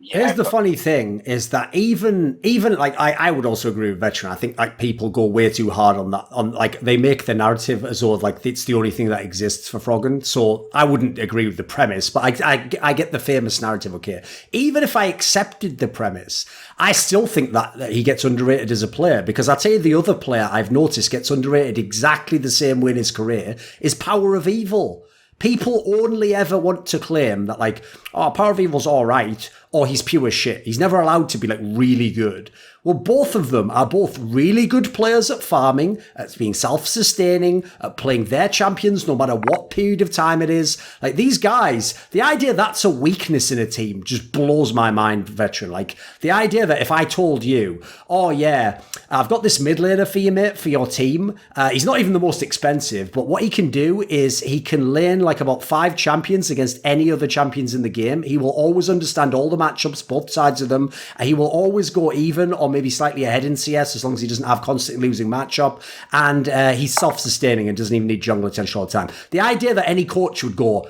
Here's the funny thing is that even like I would also agree with Veteran. I think like people go way too hard on that. On like they make the narrative as though like it's the only thing that exists for Froggen. So I wouldn't agree with the premise, but I get the famous narrative. Okay, even if I accepted the premise, I still think that he gets underrated as a player, because I'll tell you the other player I've noticed gets underrated exactly the same way in his career is Power of Evil. People only ever want to claim that, like, Power of Evil's all right, or he's pure shit. He's never allowed to be, like, really good. Well, both of them are both really good players at farming, at being self-sustaining, at playing their champions no matter what period of time it is. Like, these guys, the idea that's a weakness in a team just blows my mind, Veteran. Like, the idea that if I told you, I've got this mid laner for you, mate, for your team. He's not even the most expensive, but what he can do is he can lane, like, about 5 champions against any other champions in the game. He will always understand all the matchups, both sides of them. He will always go even or maybe slightly ahead in CS as long as he doesn't have constantly losing matchup, and he's self-sustaining and doesn't even need jungle attention all the time. The idea that any coach would go,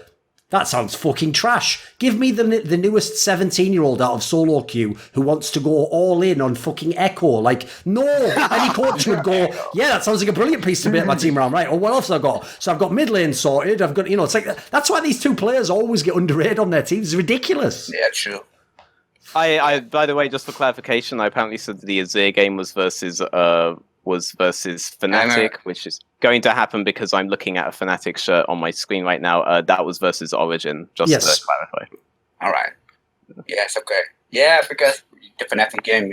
that sounds fucking trash. Give me the newest 17-year-old out of solo queue who wants to go all in on fucking Echo. Like, no, any coach would go, yeah, that sounds like a brilliant piece to make my team around, right? Or what else have I got? So I've got mid lane sorted. I've got, it's like, that's why these two players always get underrated on their teams. It's ridiculous. Yeah, true. I by the way, just for clarification, I apparently said the Azir game was versus Fnatic, which is going to happen because I'm looking at a Fnatic shirt on my screen right now. That was versus Origin, just to clarify. All right. Yes, okay. Yeah, because the Fnatic game,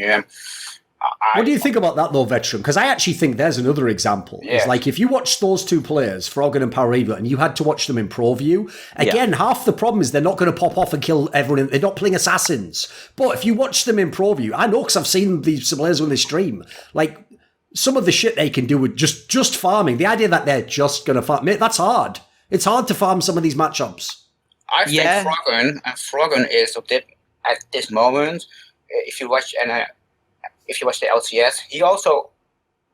What do you think about that, though, Veteran? Because I actually think there's another example. Yes. It's like if you watch those two players, Froggen and Paraiba, and you had to watch them in Pro View, again, half the problem is they're not going to pop off and kill everyone. They're not playing assassins. But if you watch them in Pro View, I know because I've seen these players when they stream, like some of the shit they can do with just farming. The idea that they're just going to farm, mate, that's hard. It's hard to farm some of these matchups. I think Froggen is at this moment. If you watch the LCS, he also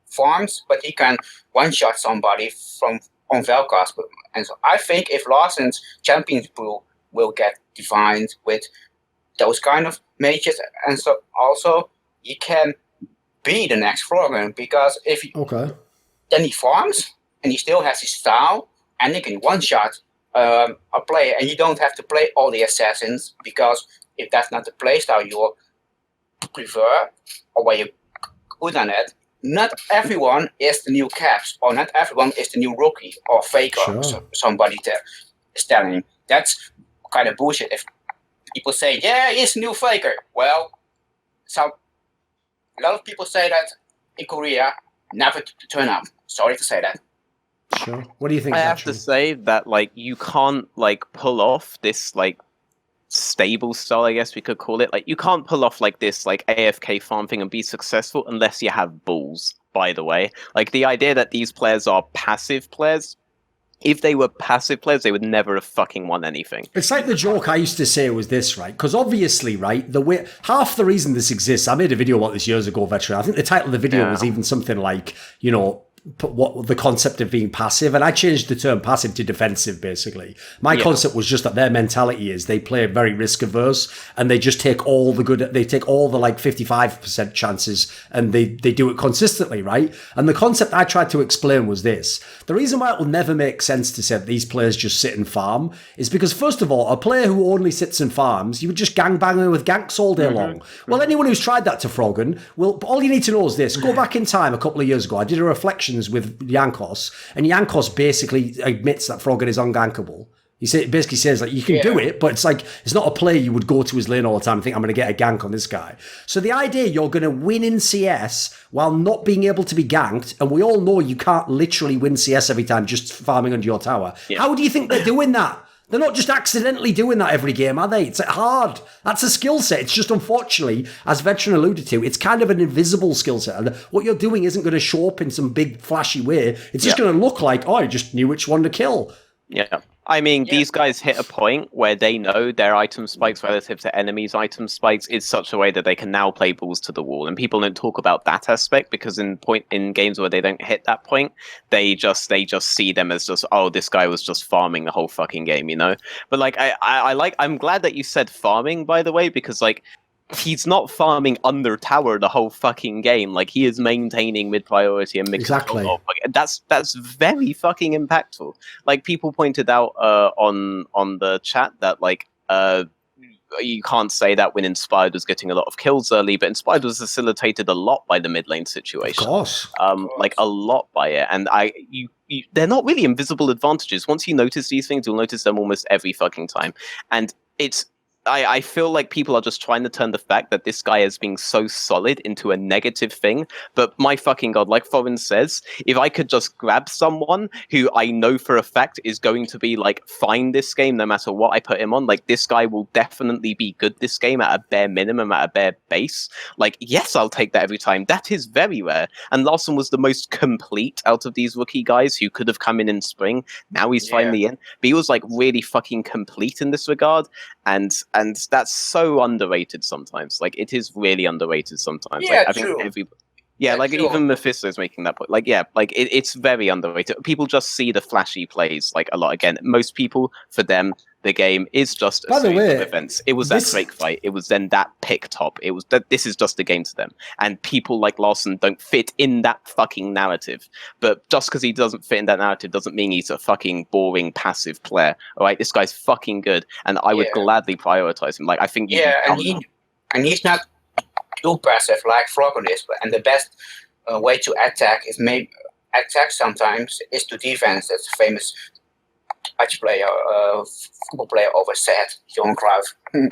farms, but he can one-shot somebody on Vel'Koz. And so I think if Lawson's champions pool will get defined with those kind of mages, and so also he can be the next Froggen, because then he farms and he still has his style, and he can one-shot a player, and you don't have to play all the assassins, because if that's not the playstyle you prefer or where you're good on it, not everyone is the new Caps, or not everyone is the new Rookie or Faker. Sure. Somebody is telling. That's kind of bullshit. If people say, yeah, he's a new Faker, well, a lot of people say that in Korea, never to turn up. Sorry to say that. Sure. What do you think? I have to say that, like, you can't, like, pull off this, like, stable style, I guess we could call it. Like, you can't pull off like this, like, AFK farm thing and be successful unless you have balls, by the way. Like, the idea that these players are passive players, if they were passive players, they would never have fucking won anything. It's like the joke I used to say was this, right? Because obviously, right, half the reason this exists, I made a video about this years ago, Veteran. I think the title of the video was even something like, you know, what the concept of being passive, and I changed the term passive to defensive. Basically, my concept was just that their mentality is they play very risk averse, and they just take all the like 55% chances, and they do it consistently, right? And the concept I tried to explain was this: the reason why it will never make sense to say that these players just sit and farm is because, first of all, a player who only sits and farms, you would just gangbang her with ganks all day long. Well, anyone who's tried that to Froggen, well, all you need to know is this: go back in time a couple of years ago, I did a reflection with Jankos, and Jankos basically admits that Froggen is ungankable. He basically says like you can do it, but it's like it's not a play you would go to his lane all the time and think I'm going to get a gank on this guy. So the idea you're going to win in CS while not being able to be ganked, and we all know you can't literally win CS every time just farming under your tower. Yeah. How do you think they're doing that? They're not just accidentally doing that every game, are they? It's hard. That's a skill set. It's just, unfortunately, as Veteran alluded to, it's kind of an invisible skill set. And what you're doing isn't going to show up in some big, flashy way. It's just going to look like, oh, I just knew which one to kill. Yeah. I mean, these guys hit a point where they know their item spikes relative to enemies' item spikes is such a way that they can now play balls to the wall. And people don't talk about that aspect because in games where they don't hit that point, they just see them as just, oh, this guy was just farming the whole fucking game, you know? But like I'm glad that you said farming, by the way, because like he's not farming under tower the whole fucking game. Like, he is maintaining mid priority and mid control. Like, that's very fucking impactful. Like, people pointed out on the chat that like you can't say that when Inspired was getting a lot of kills early, but Inspired was facilitated a lot by the mid lane situation. Of course. Like a lot by it. And they're not really invisible advantages. Once you notice these things, you'll notice them almost every fucking time. And I feel like people are just trying to turn the fact that this guy is being so solid into a negative thing. But my fucking God, like Thorin says, if I could just grab someone who I know for a fact is going to be like fine this game, no matter what I put him on, like this guy will definitely be good this game at a bare minimum, at a bare base. Like, yes, I'll take that every time. That is very rare. And Larson was the most complete out of these rookie guys who could have come in spring. Now he's finally in. But he was like really fucking complete in this regard. And that's so underrated sometimes. Like, it is really underrated sometimes. Yeah, like, I think even Mephisto's making that point. Like, it's very underrated. People just see the flashy plays like a lot. Again, most people, for them, the game is just a series of events. It was that Drake fight. It was then that pick top. It was that this is just a game to them. And people like Larson don't fit in that fucking narrative. But just because he doesn't fit in that narrative doesn't mean he's a fucking boring passive player. All right, this guy's fucking good, and I would gladly prioritize him. Like, I think and he's not too passive like Froggen is. And the best way to attack is maybe attack sometimes is to defense. That's a famous Dutch player, football player oversaid, Johan Cruyff.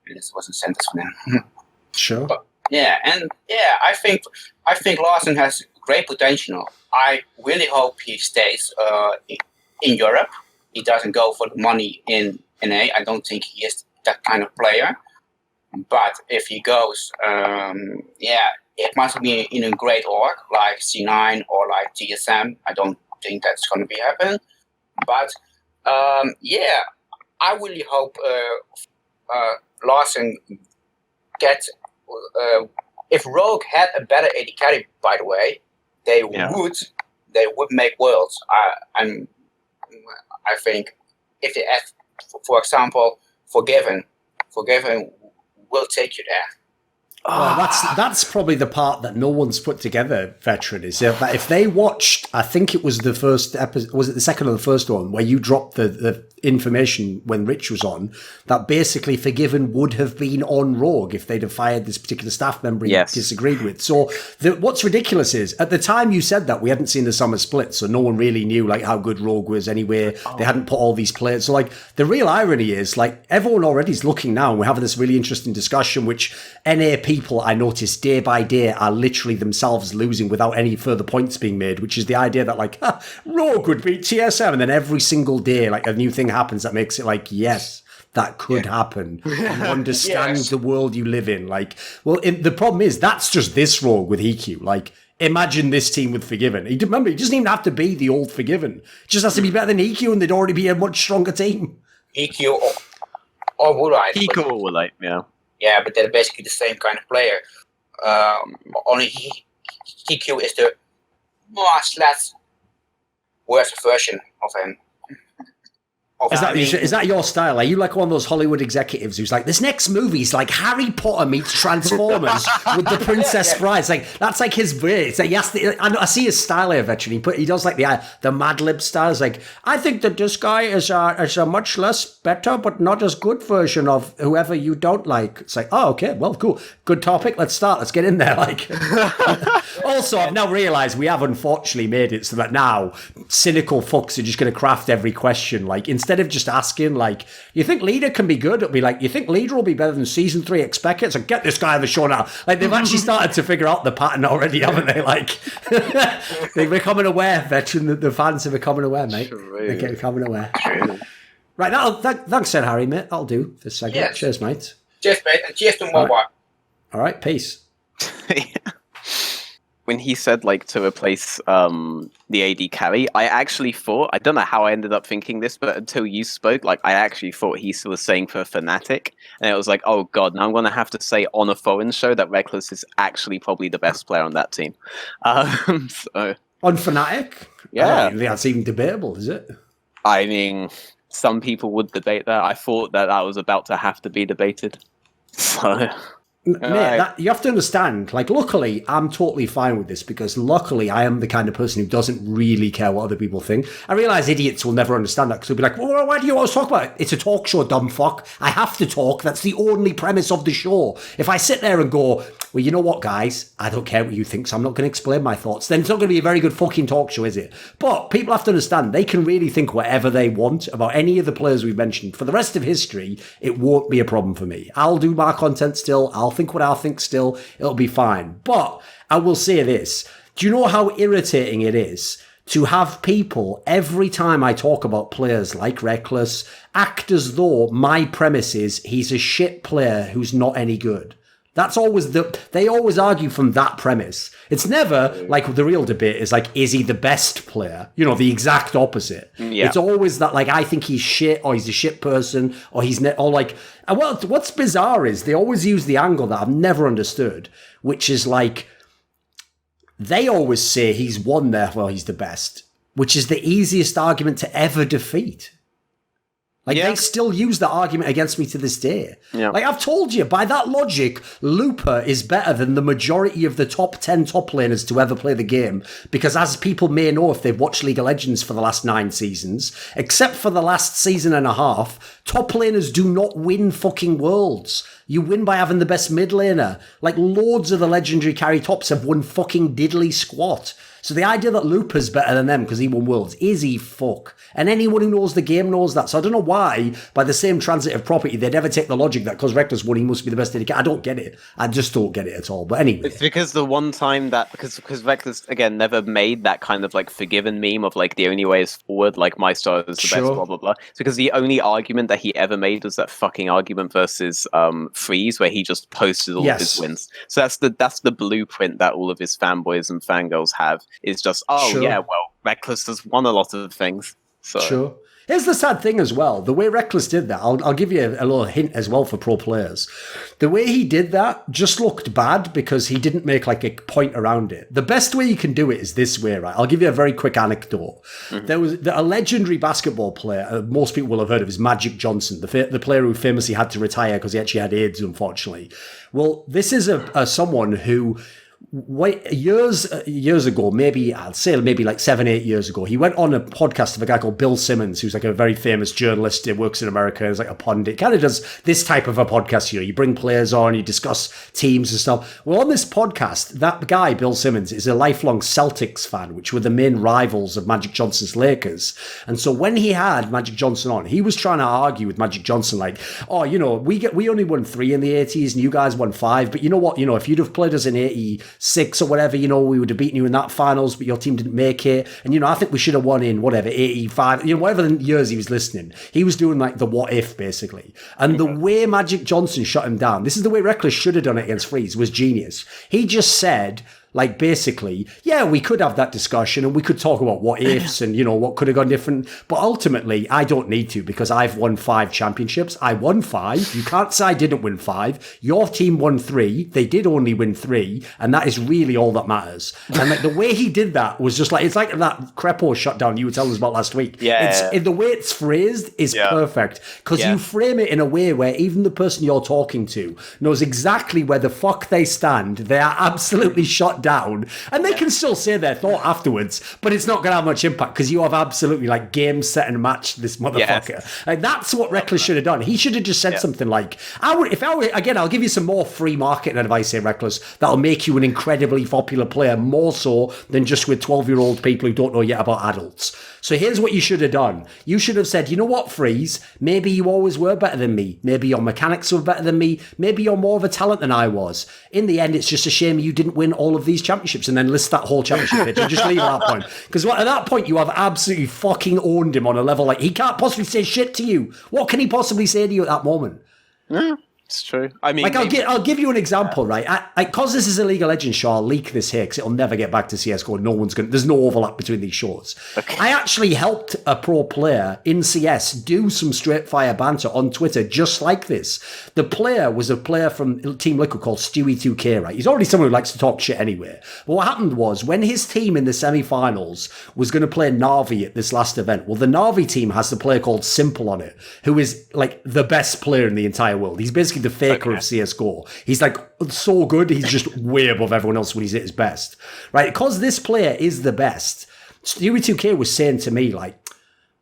This was a sentence for him. Sure. I think Larsen has great potential. I really hope he stays in Europe. He doesn't go for the money in NA. I don't think he is that kind of player. But if he goes, it must be in a great org like C9 or like TSM. I don't think that's going to be happen. But I really hope Larsen gets. If Rogue had a better AD carry, by the way, they would make worlds. I think if they add, for example, Forgiven will take you there. Well, that's probably the part that no one's put together, Veteran, is that if they watched, I think it was the first episode, was it the second or the first one, where you dropped the information when Rich was on, that basically Forgiven would have been on Rogue if they'd have fired this particular staff member he disagreed with. So what's ridiculous is, at the time you said that, we hadn't seen the summer split, so no one really knew like how good Rogue was anyway. They hadn't put all these players. So like, the real irony is, like, everyone already is looking now, and we're having this really interesting discussion, which NA people I notice day by day are literally themselves losing without any further points being made, which is the idea that like, Rogue would beat TSM, and then every single day like a new thing happens that makes it like, yes, that could happen. You understand the world you live in. Like, well, the problem is that's just this Rogue with EQ. Like, imagine this team with Forgiven. Remember, it doesn't even have to be the old Forgiven. It just has to be better than EQ, and they'd already be a much stronger team. EQ or Woolite. EQ or Woolite, yeah. Yeah, but they're basically the same kind of player. Only EQ is the worst version of him. Is that your style? Are you like one of those Hollywood executives who's like, this next movie's like Harry Potter meets Transformers with the Princess Bride? It's like, that's like his way. It's like, I see his style here, Veteran. He does like the Mad Lib style. It's like, I think that this guy is a much less better but not as good version of whoever you don't like. It's like, oh, okay, well, cool. Good topic. Let's start. Let's get in there. Like, also, I've now realised we have unfortunately made it so that now cynical fucks are just going to craft every question. Like, instead of just asking, like, you think Leader can be good? It'll be like, you think Leader will be better than Season 3 Expect? So get this guy on the show now. Like, they've actually started to figure out the pattern already, haven't they? Like, they're becoming aware, Veteran. The fans are becoming aware, mate. They're becoming aware. Right, thanks, Sir Harry, mate. That'll do this segment. Yes. Cheers, mate. Cheers, mate. And cheers to mobile. All right, peace. When he said like to replace the AD carry, I actually thought, I don't know how I ended up thinking this, but until you spoke, like I actually thought he was saying for Fnatic, and it was like, oh god, now I'm going to have to say on a foreign show that Reckless is actually probably the best player on that team. So on Fnatic, yeah, I don't think that's even debatable, is it? I mean, some people would debate that. I thought that was about to have to be debated. So. Mate, you have to understand, like, luckily, I'm totally fine with this because luckily I am the kind of person who doesn't really care what other people think. I realise idiots will never understand that because they'll be like, well, why do you always talk about it? It's a talk show, dumb fuck. I have to talk. That's the only premise of the show. If I sit there and go, well, you know what, guys? I don't care what you think, so I'm not going to explain my thoughts. Then it's not going to be a very good fucking talk show, is it? But people have to understand, they can really think whatever they want about any of the players we've mentioned. For the rest of history, it won't be a problem for me. I'll do my content still. I'll think what I'll think still. It'll be fine. But I will say this. Do you know how irritating it is to have people, every time I talk about players like Reckless, act as though my premise is he's a shit player who's not any good? That's always they always argue from that premise. It's never like the real debate is like, is he the best player? You know, the exact opposite. Yeah. It's always that like, I think he's shit, or he's a shit person, or or like, well, what's bizarre is they always use the angle that I've never understood, which is like, they always say he's won therefore he's the best, which is the easiest argument to ever defeat. Like, they still use that argument against me to this day. Yeah. Like, I've told you, by that logic, Looper is better than the majority of the top 10 top laners to ever play the game. Because as people may know if they've watched League of Legends for the last 9 seasons, except for the last season and a half, top laners do not win fucking worlds. You win by having the best mid laner. Like, loads of the legendary carry tops have won fucking diddly squat. So the idea that Looper's better than them because he won Worlds, is he fuck? And anyone who knows the game knows that. So I don't know why, by the same transitive property, they'd ever take the logic that because Reckless won, he must be the best in the game. I don't get it. I just don't get it at all. But anyway. It's because the one time that, because Reckless, again, never made that kind of like Forgiven meme of like the only way is forward, like my star is the best, blah, blah, blah. It's because the only argument that he ever made was that fucking argument versus Freeze, where he just posted all of his wins. So that's the blueprint that all of his fanboys and fangirls have, is just, yeah, well, Reckless has won a lot of things. So. Sure. Here's the sad thing as well. The way Reckless did that, I'll give you a little hint as well for pro players. The way he did that just looked bad because he didn't make like a point around it. The best way you can do it is this way, right? I'll give you a very quick anecdote. Mm-hmm. There was a legendary basketball player, most people will have heard of, is Magic Johnson, the player who famously had to retire because he actually had AIDS, unfortunately. Well, this is someone who... years ago, maybe I'd say maybe like 7-8 years ago, he went on a podcast of a guy called Bill Simmons, who's like a very famous journalist. He works in America as like a pundit. Kind of does this type of a podcast here. You bring players on, you discuss teams and stuff. Well, on this podcast, that guy, Bill Simmons, is a lifelong Celtics fan, which were the main rivals of Magic Johnson's Lakers. And so when he had Magic Johnson on, he was trying to argue with Magic Johnson like, oh, you know, we only won 3 in the 80s and you guys won 5. But you know what? You know, if you'd have played us in 86 or whatever, you know, we would have beaten you in that finals, but your team didn't make it. And, you know, I think we should have won in whatever, 85, you know, whatever the years he was listening. He was doing like the what if, basically. And the way Magic Johnson shut him down, this is the way Reckless should have done it against Freeze, was genius. He just said, like, basically, yeah, we could have that discussion and we could talk about what ifs and, you know, what could have gone different. But ultimately, I don't need to because I've won 5 championships. I won 5. You can't say I didn't win 5. Your team won 3. They did only win 3. And that is really all that matters. And like the way he did that was just like, it's like that Crepo shutdown you were telling us about last week. Yeah. The way it's phrased is perfect because you frame it in a way where even the person you're talking to knows exactly where the fuck they stand. They are absolutely shut down, and they can still say their thought afterwards, but it's not going to have much impact because you have absolutely like game, set, and match this motherfucker. Like that's what Reckless should have done. He should have just said something like, again, I'll give you some more free marketing advice here, Reckless, that'll make you an incredibly popular player, more so than just with 12-year-old people who don't know yet about adults. So here's what you should have done. You should have said, you know what, Freeze, maybe you always were better than me. Maybe your mechanics were better than me. Maybe you're more of a talent than I was. In the end, it's just a shame you didn't win all of these championships, and then list that whole championship pitch and just leave at that point. Because at that point, you have absolutely fucking owned him on a level like he can't possibly say shit to you. What can he possibly say to you at that moment? Yeah, it's true. I mean, like I'll give you an example, right? Because this is a League of Legends show, I'll leak this here because it'll never get back to CS:GO. There's no overlap between these shows. Okay. I actually helped a pro player in CS do some straight fire banter on Twitter just like this. The player was a player from Team Liquid called Stewie2K, right? He's already someone who likes to talk shit anyway. But what happened was when his team in the semi-finals was going to play Na'Vi at this last event, well, the Na'Vi team has the player called Simple on it, who is like the best player in the entire world. He's basically the faker of CS:GO. He's like so good, he's just way above everyone else when he's at his best, right? Because this player is the best, Stewie2K was saying to me like,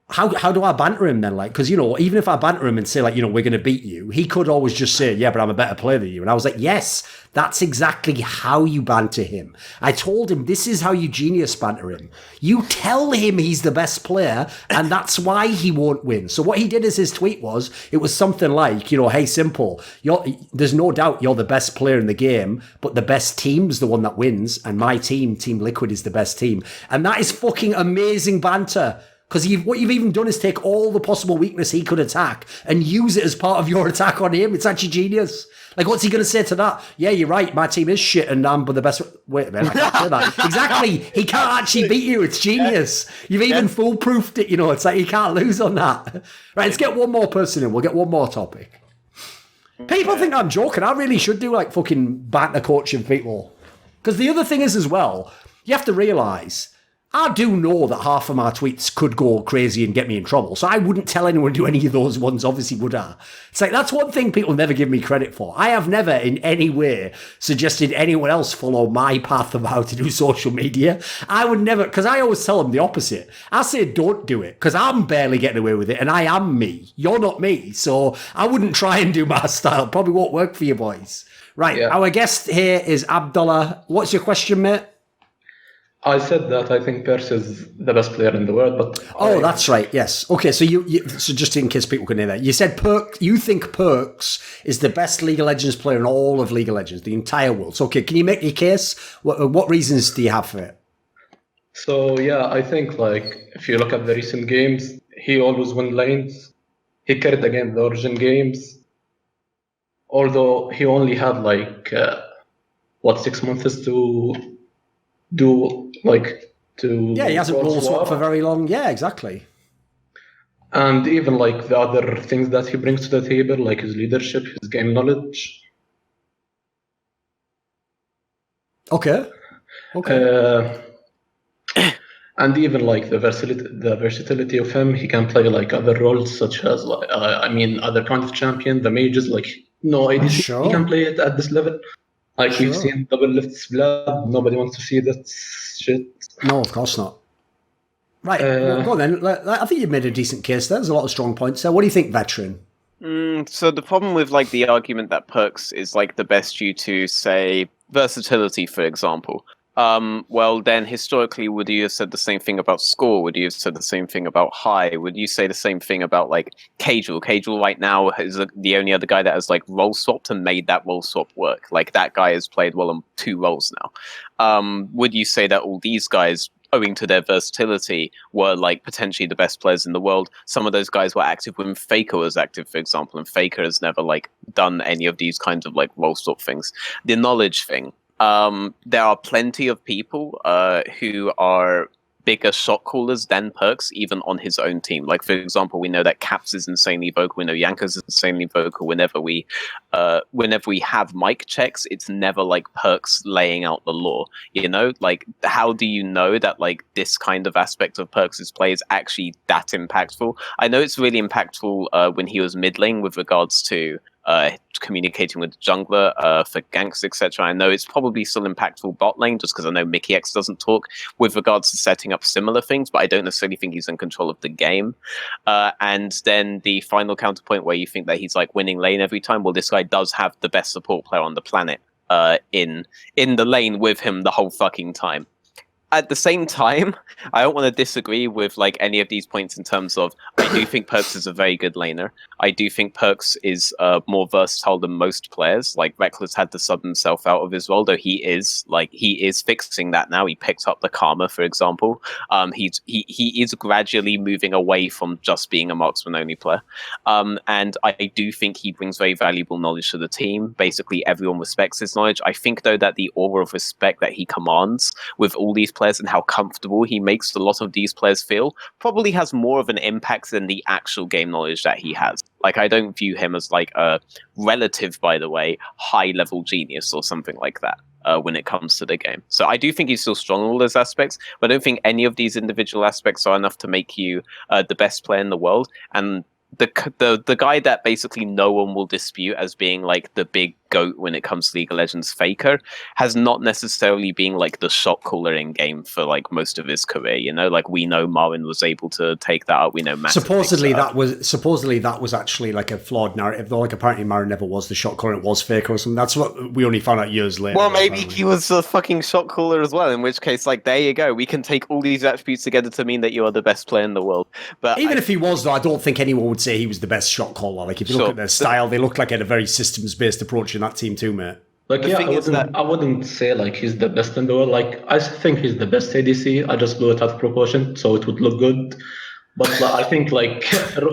how do I banter him then? Like, because, you know, even if I banter him and say, like, you know, we're going to beat you, he could always just say, yeah, but I'm a better player than you. And I was like, yes, that's exactly how you banter him. I told him, this is how you genius banter him. You tell him he's the best player, and that's why he won't win. So what he did as his tweet was, it was something like, you know, hey, Simple, there's no doubt you're the best player in the game, but the best team's the one that wins, and my team, Team Liquid, is the best team. And that is fucking amazing banter. Because what you've even done is take all the possible weakness he could attack and use it as part of your attack on him. It's actually genius. Like, what's he going to say to that? Yeah, you're right. My team is shit and I'm the best. Wait a minute, I can't say that. Exactly. He can't actually beat you. It's genius. You've even foolproofed it, you know. It's like he can't lose on that. Right, let's get one more person in. We'll get one more topic. People think I'm joking. I really should do, like, fucking banter coaching people. Because the other thing is as well, you have to realise, I do know that half of my tweets could go crazy and get me in trouble. So I wouldn't tell anyone to do any of those ones, obviously, would I? It's like, that's one thing people never give me credit for. I have never in any way suggested anyone else follow my path of how to do social media. I would never, because I always tell them the opposite. I say don't do it, because I'm barely getting away with it, and I am me. You're not me. So I wouldn't try and do my style. Probably won't work for you boys. Right, our guest here is Abdullah. What's your question, mate? I said that I think Perks is the best player in the world, but that's right. Yes. Okay. So so just in case people can hear that, you said you think Perks is the best League of Legends player in all of League of Legends, the entire world. So, okay, can you make your case? What reasons do you have for it? So yeah, I think like if you look at the recent games, he always won lanes. He carried the game, the Origin games. Although he only had like 6 months to do to. Yeah, he hasn't role swapped for very long. Yeah, exactly. And even like the other things that he brings to the table, like his leadership, his game knowledge. Okay. And even like the versatility of him, he can play like other roles such as other kind of champion, the mages. Like no idea he can play it at this level. Like we've seen double lifts blood. Nobody wants to see that shit. No, of course not. Right, well, go on then. I think you've made a decent case there. There's a lot of strong points there. What do you think, Veteran? So the problem with like the argument that Perks is like the best due to, say, versatility, for example. Well, then historically, would you have said the same thing about Score? Would you have said the same thing about High? Would you say the same thing about like Casual? Casual right now is the only other guy that has like role swapped and made that role swap work. Like that guy has played well on 2 roles now. Would you say that all these guys, owing to their versatility, were like potentially the best players in the world? Some of those guys were active when Faker was active, for example, and Faker has never like done any of these kinds of like role swap things. The knowledge thing. There are plenty of people who are bigger shot callers than Perks, even on his own team. Like, for example, we know that Caps is insanely vocal. We know Yanko's is insanely vocal. Whenever we have mic checks, it's never like Perks laying out the law. You know, like how do you know that like this kind of aspect of Perks' play is actually that impactful? I know it's really impactful when he was mid lane with regards to communicating with the jungler for ganks, etc. I know it's probably still impactful bot lane, just because I know Mickey X doesn't talk with regards to setting up similar things, but I don't necessarily think he's in control of the game. And then the final counterpoint where you think that he's like winning lane every time, well, this guy does have the best support player on the planet in the lane with him the whole fucking time. At the same time, I don't want to disagree with like any of these points in terms of I do think Perks is a very good laner. I do think Perks is more versatile than most players. Like Reckless had to sub himself out of his role, though he is fixing that now. He picked up the Karma, for example. He is gradually moving away from just being a marksman only player. And I do think he brings very valuable knowledge to the team. Basically, everyone respects his knowledge. I think though that the aura of respect that he commands with all these players and how comfortable he makes a lot of these players feel probably has more of an impact than the actual game knowledge that he has. Like, I don't view him as like a relative, by the way, high-level genius or something like that when it comes to the game. So I do think he's still strong in all those aspects, but I don't think any of these individual aspects are enough to make you the best player in the world. And the guy that basically no one will dispute as being like the big GOAT when it comes to League of Legends, Faker, has not necessarily been like the shot caller in game for like most of his career. You know, like we know Marvin was able to take that up. We know Matt supposedly that was actually like a flawed narrative, though. Like apparently Marvin never was the shot caller; it was Faker or something. That's what we only found out years later. Well, maybe he was a fucking shot caller as well. In which case, like there you go. We can take all these attributes together to mean that you are the best player in the world. But even if he was, though, I don't think anyone would say he was the best shot caller. Like if you look at their style, they look like they had a very systems-based approach in that team too, mate. Like I wouldn't say like he's the best in the world. Like I think he's the best ADC. I just blew it out of proportion so it would look good. But I think like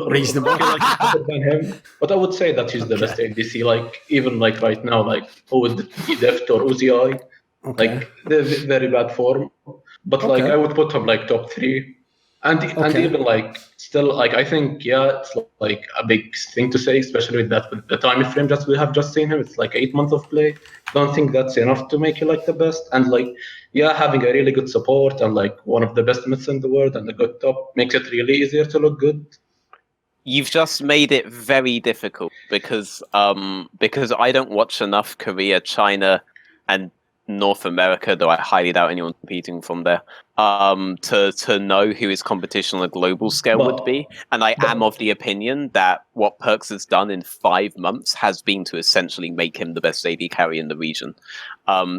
reasonable better than him. But I would say that he's the best ADC. Like even like right now, like who would be Deft or Uzi? Like they're very bad form. But like I would put him like top 3. And even like still like I think it's like a big thing to say, especially with the time frame that we have just seen him. It's like 8 months of play. Don't think that's enough to make you like the best. And like having a really good support and like one of the best mids in the world and a good top makes it really easier to look good. You've just made it very difficult because I don't watch enough Korea, China, and North America, though I highly doubt anyone competing from there, to know who his competition on a global scale would be. And I am of the opinion that what Perkz has done in 5 months has been to essentially make him the best AD carry in the region.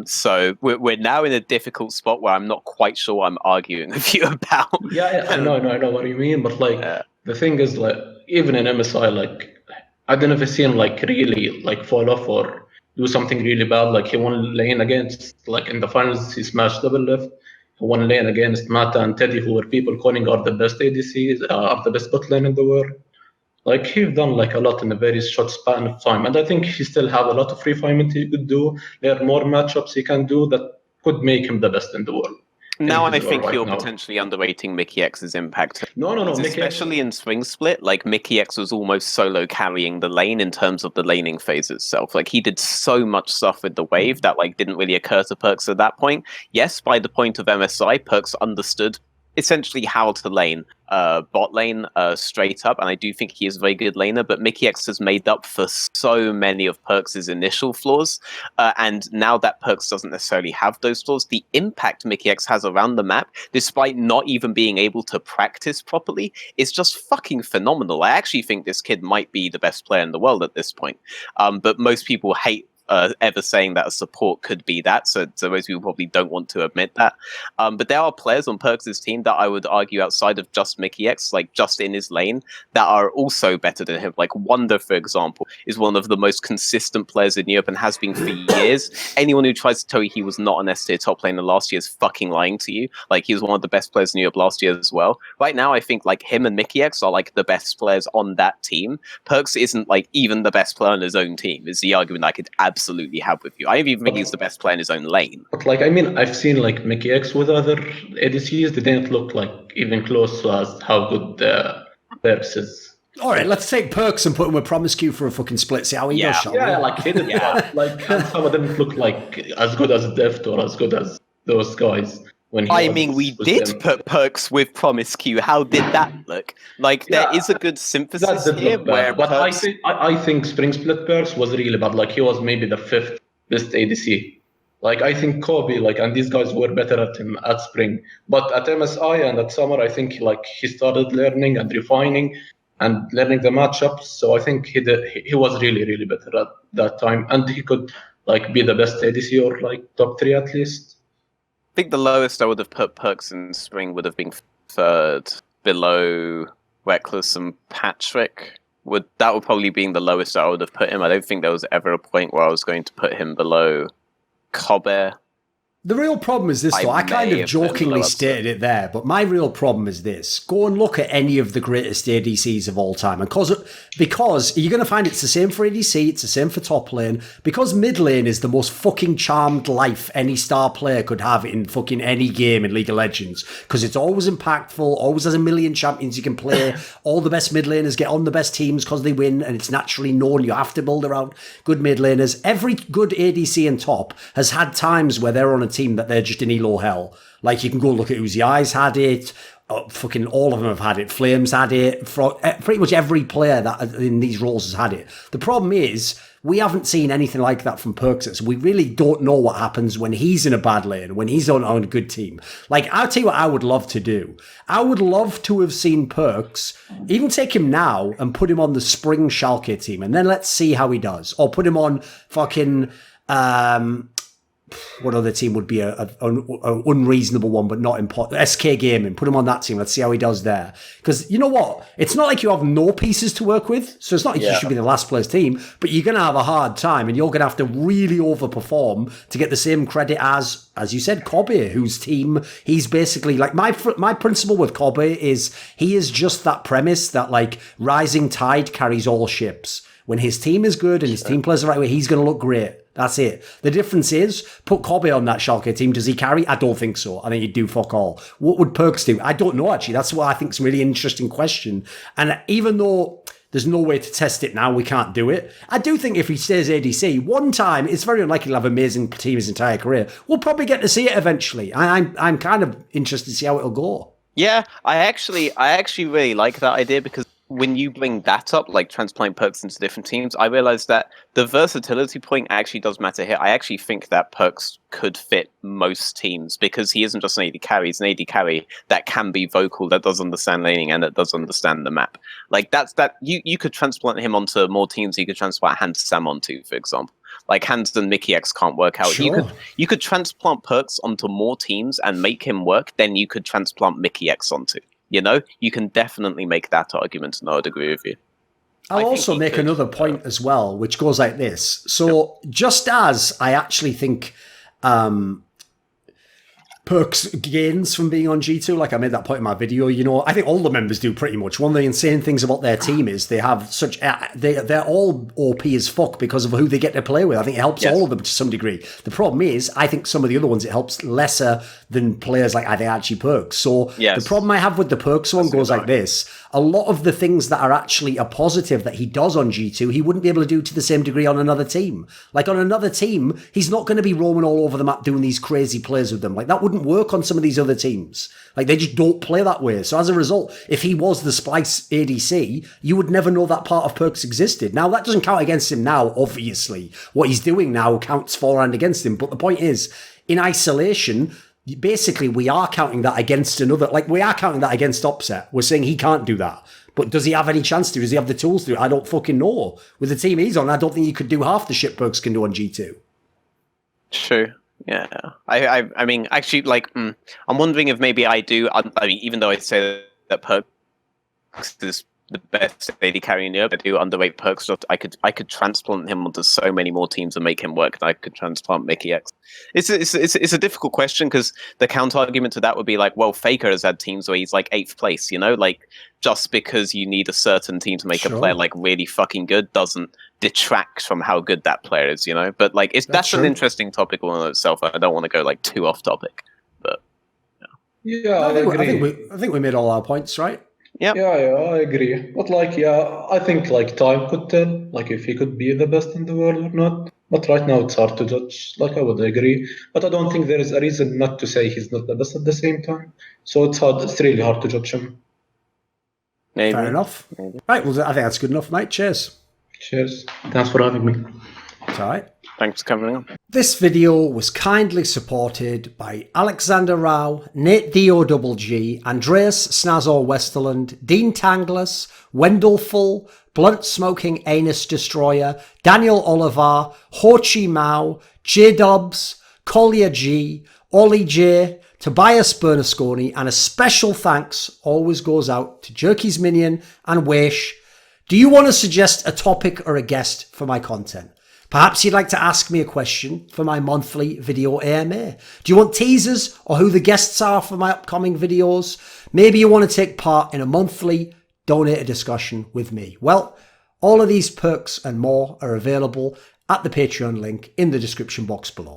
So we're now in a difficult spot where I'm not quite sure what I'm arguing with you about. Yeah, I know what you mean, but like the thing is, like, even in MSI, like, I don't ever see him like really like fall off or do something really bad. Like, he won lane against, like, in the finals he smashed double left. He won lane against Mata and Teddy, who were people calling are the best ADCs, are the best bot lane in the world. Like, he's done like a lot in a very short span of time, and I think he still have a lot of refinement he could do. There are more matchups he can do that could make him the best in the world. Now I think you're potentially underrating Mickey X's impact. No. Especially in Spring Split, like, Mickey X was almost solo carrying the lane in terms of the laning phase itself. Like, he did so much stuff with the wave that, like, didn't really occur to Perkz at that point. Yes, by the point of MSI, Perkz understood essentially how to lane bot lane straight up, and I do think he is a very good laner, but Mickey X has made up for so many of Perkz' initial flaws, and now that Perkz doesn't necessarily have those flaws, the impact Mickey X has around the map, despite not even being able to practice properly, is just fucking phenomenal. I actually think this kid might be the best player in the world at this point, but most people hate ever saying that a support could be that, so most people probably don't want to admit that. But there are players on Perkz' team that I would argue outside of just Mickey X, like just in his lane, that are also better than him. Like Wonder, for example, is one of the most consistent players in Europe and has been for years. Anyone who tries to tell you he was not an S-tier top laner last year is fucking lying to you. Like, he was one of the best players in Europe last year as well. Right now, I think like him and Mickey X are like the best players on that team. Perkz isn't like even the best player on his own team, is the argument I could absolutely have with you. I even think he's the best player in his own lane. But like, I mean, I've seen like Mickey X with other ADCs. They didn't look like even close to as how good Perkz is. All right, let's take Perkz and put him with Promiscu for a fucking split. See how he does, shall we? Yeah, like he did. Like some of them look like as good as Deft or as good as those guys. I mean, we did put Perkz with Promiscu. How did that look? Like, there is a good synthesis here. But I think Spring Split Perkz was really bad. Like, he was maybe the 5th best ADC. Like, I think Kobe, like, and these guys were better at him at Spring. But at MSI and at Summer, I think like he started learning and refining and learning the matchups. So I think he was really, really better at that time, and he could like be the best ADC or like top 3 at least. I think the lowest I would have put Perkz in Spring would have been 3rd, below Reckless and Patrick. That would probably be the lowest I would have put him. I don't think there was ever a point where I was going to put him below Kobe. The real problem is this, though. I kind of jokingly stated it there, but my real problem is this. Go and look at any of the greatest ADCs of all time. And because you're going to find it's the same for ADC, it's the same for top lane, because mid lane is the most fucking charmed life any star player could have in fucking any game in League of Legends. Because it's always impactful, always has a million champions you can play, all the best mid laners get on the best teams because they win, and it's naturally known you have to build around good mid laners. Every good ADC in top has had times where they're on a team that they're just in elo hell. Like, you can go look at Uzi's had it, fucking all of them have had it, Flames had it, pretty much every player that in these roles has had it. The problem is, we haven't seen anything like that from Perkz, so we really don't know what happens when he's in a bad lane, when he's on a good team. Like, I'll tell you what I would love to do. I would love to have seen Perkz, even take him now and put him on the Spring Schalke team, and then let's see how he does. Or put him on fucking... what other team would be an unreasonable one but not important? SK Gaming. Put him on that team. Let's see how he does there. Because you know what? It's not like you have no pieces to work with. So it's not like you should be the last place team, but you're going to have a hard time and you're going to have to really overperform to get the same credit as you said, Kobe, whose team he's basically like. My principle with Kobe is he is just that premise that like rising tide carries all ships. When his team is good and his team plays the right way, he's going to look great. That's it. The difference is, put Kobe on that Schalke team. Does he carry? I don't think so. I think he'd do fuck all. What would Perkz do? I don't know, actually. That's what I think is a really interesting question. And even though there's no way to test it now, we can't do it, I do think if he stays ADC, one time, it's very unlikely he'll have an amazing team his entire career. We'll probably get to see it eventually. I'm kind of interested to see how it'll go. Yeah, I actually really like that idea, because when you bring that up, like transplanting perks into different teams, I realized that the versatility point actually does matter here. I actually think that perks could fit most teams because he isn't just an AD carry, he's an AD carry that can be vocal, that does understand laning, and that does understand the map. Like you could transplant him onto more teams. You could transplant Hans Sam onto, for example. Like Hans and Mickey X can't work out. Sure. You could transplant perks onto more teams and make him work. Then you could transplant Mickey X onto. You know, you can definitely make that argument, and I would agree with you. I'll also make another point as well, which goes like this. So just as I actually think perks gains from being on G2, like I made that point in my video, you know, I think all the members do pretty much. One of the insane things about their team is they have such, they're all OP as fuck because of who they get to play with. I think it helps all of them to some degree. The problem is, I think some of the other ones, it helps lesser than players like I think actually perks. So the problem I have with the perks one goes like this. A lot of the things that are actually a positive that he does on G2, he wouldn't be able to do to the same degree on another team. Like on another team, he's not going to be roaming all over the map doing these crazy plays with them. Like that wouldn't work on some of these other teams. Like they just don't play that way. So as a result, if he was the Splice ADC, you would never know that part of perks existed. Now that doesn't count against him now, obviously. What he's doing now counts for and against him. But the point is, in isolation, basically, we are counting that against another. Like, we are counting that against Upset. We're saying he can't do that. But does he have any chance to? Does he have the tools to? I don't fucking know. With the team he's on, I don't think he could do half the shit perks can do on G2. True. Yeah. I mean, actually, like, I'm wondering if maybe I do. I mean, even though I say that perks is the best AD carry in Europe, I do underrate perks. I could transplant him onto so many more teams and make him work than I could transplant Mickey X. It's a difficult question because the counter argument to that would be like, well, Faker has had teams where he's like 8th place, you know, like just because you need a certain team to make a player like really fucking good doesn't detract from how good that player is, you know. But like, that's an interesting topic all in itself. I don't want to go like too off topic, but I think we made all our points, right? Yeah, I agree. But like, I think like time could tell, like if he could be the best in the world or not. But right now it's hard to judge. Like I would agree, but I don't think there is a reason not to say he's not the best at the same time. So it's hard. It's really hard to judge him. Maybe. Fair enough. Right. Well, I think that's good enough, mate. Cheers. Cheers. Thanks for having me. It's all right. Thanks for coming on. This video was kindly supported by Alexander Rao, NateDOhDoubleG, Andreas Snazore Westerlund, Dean Tanglis, Wendelful, Blunt Smoking Anus Destroyer, Daniel Olivar, Chi Mao, JDubs, Kolja G, OllieJ, Tobias Bernasconi, and a special thanks always goes out to Jerky's Minion and weixz. Do you want to suggest a topic or a guest for my content? Perhaps you'd like to ask me a question for my monthly video AMA. Do you want teasers or who the guests are for my upcoming videos? Maybe you want to take part in a monthly donated discussion with me. Well, all of these perks and more are available at the Patreon link in the description box below.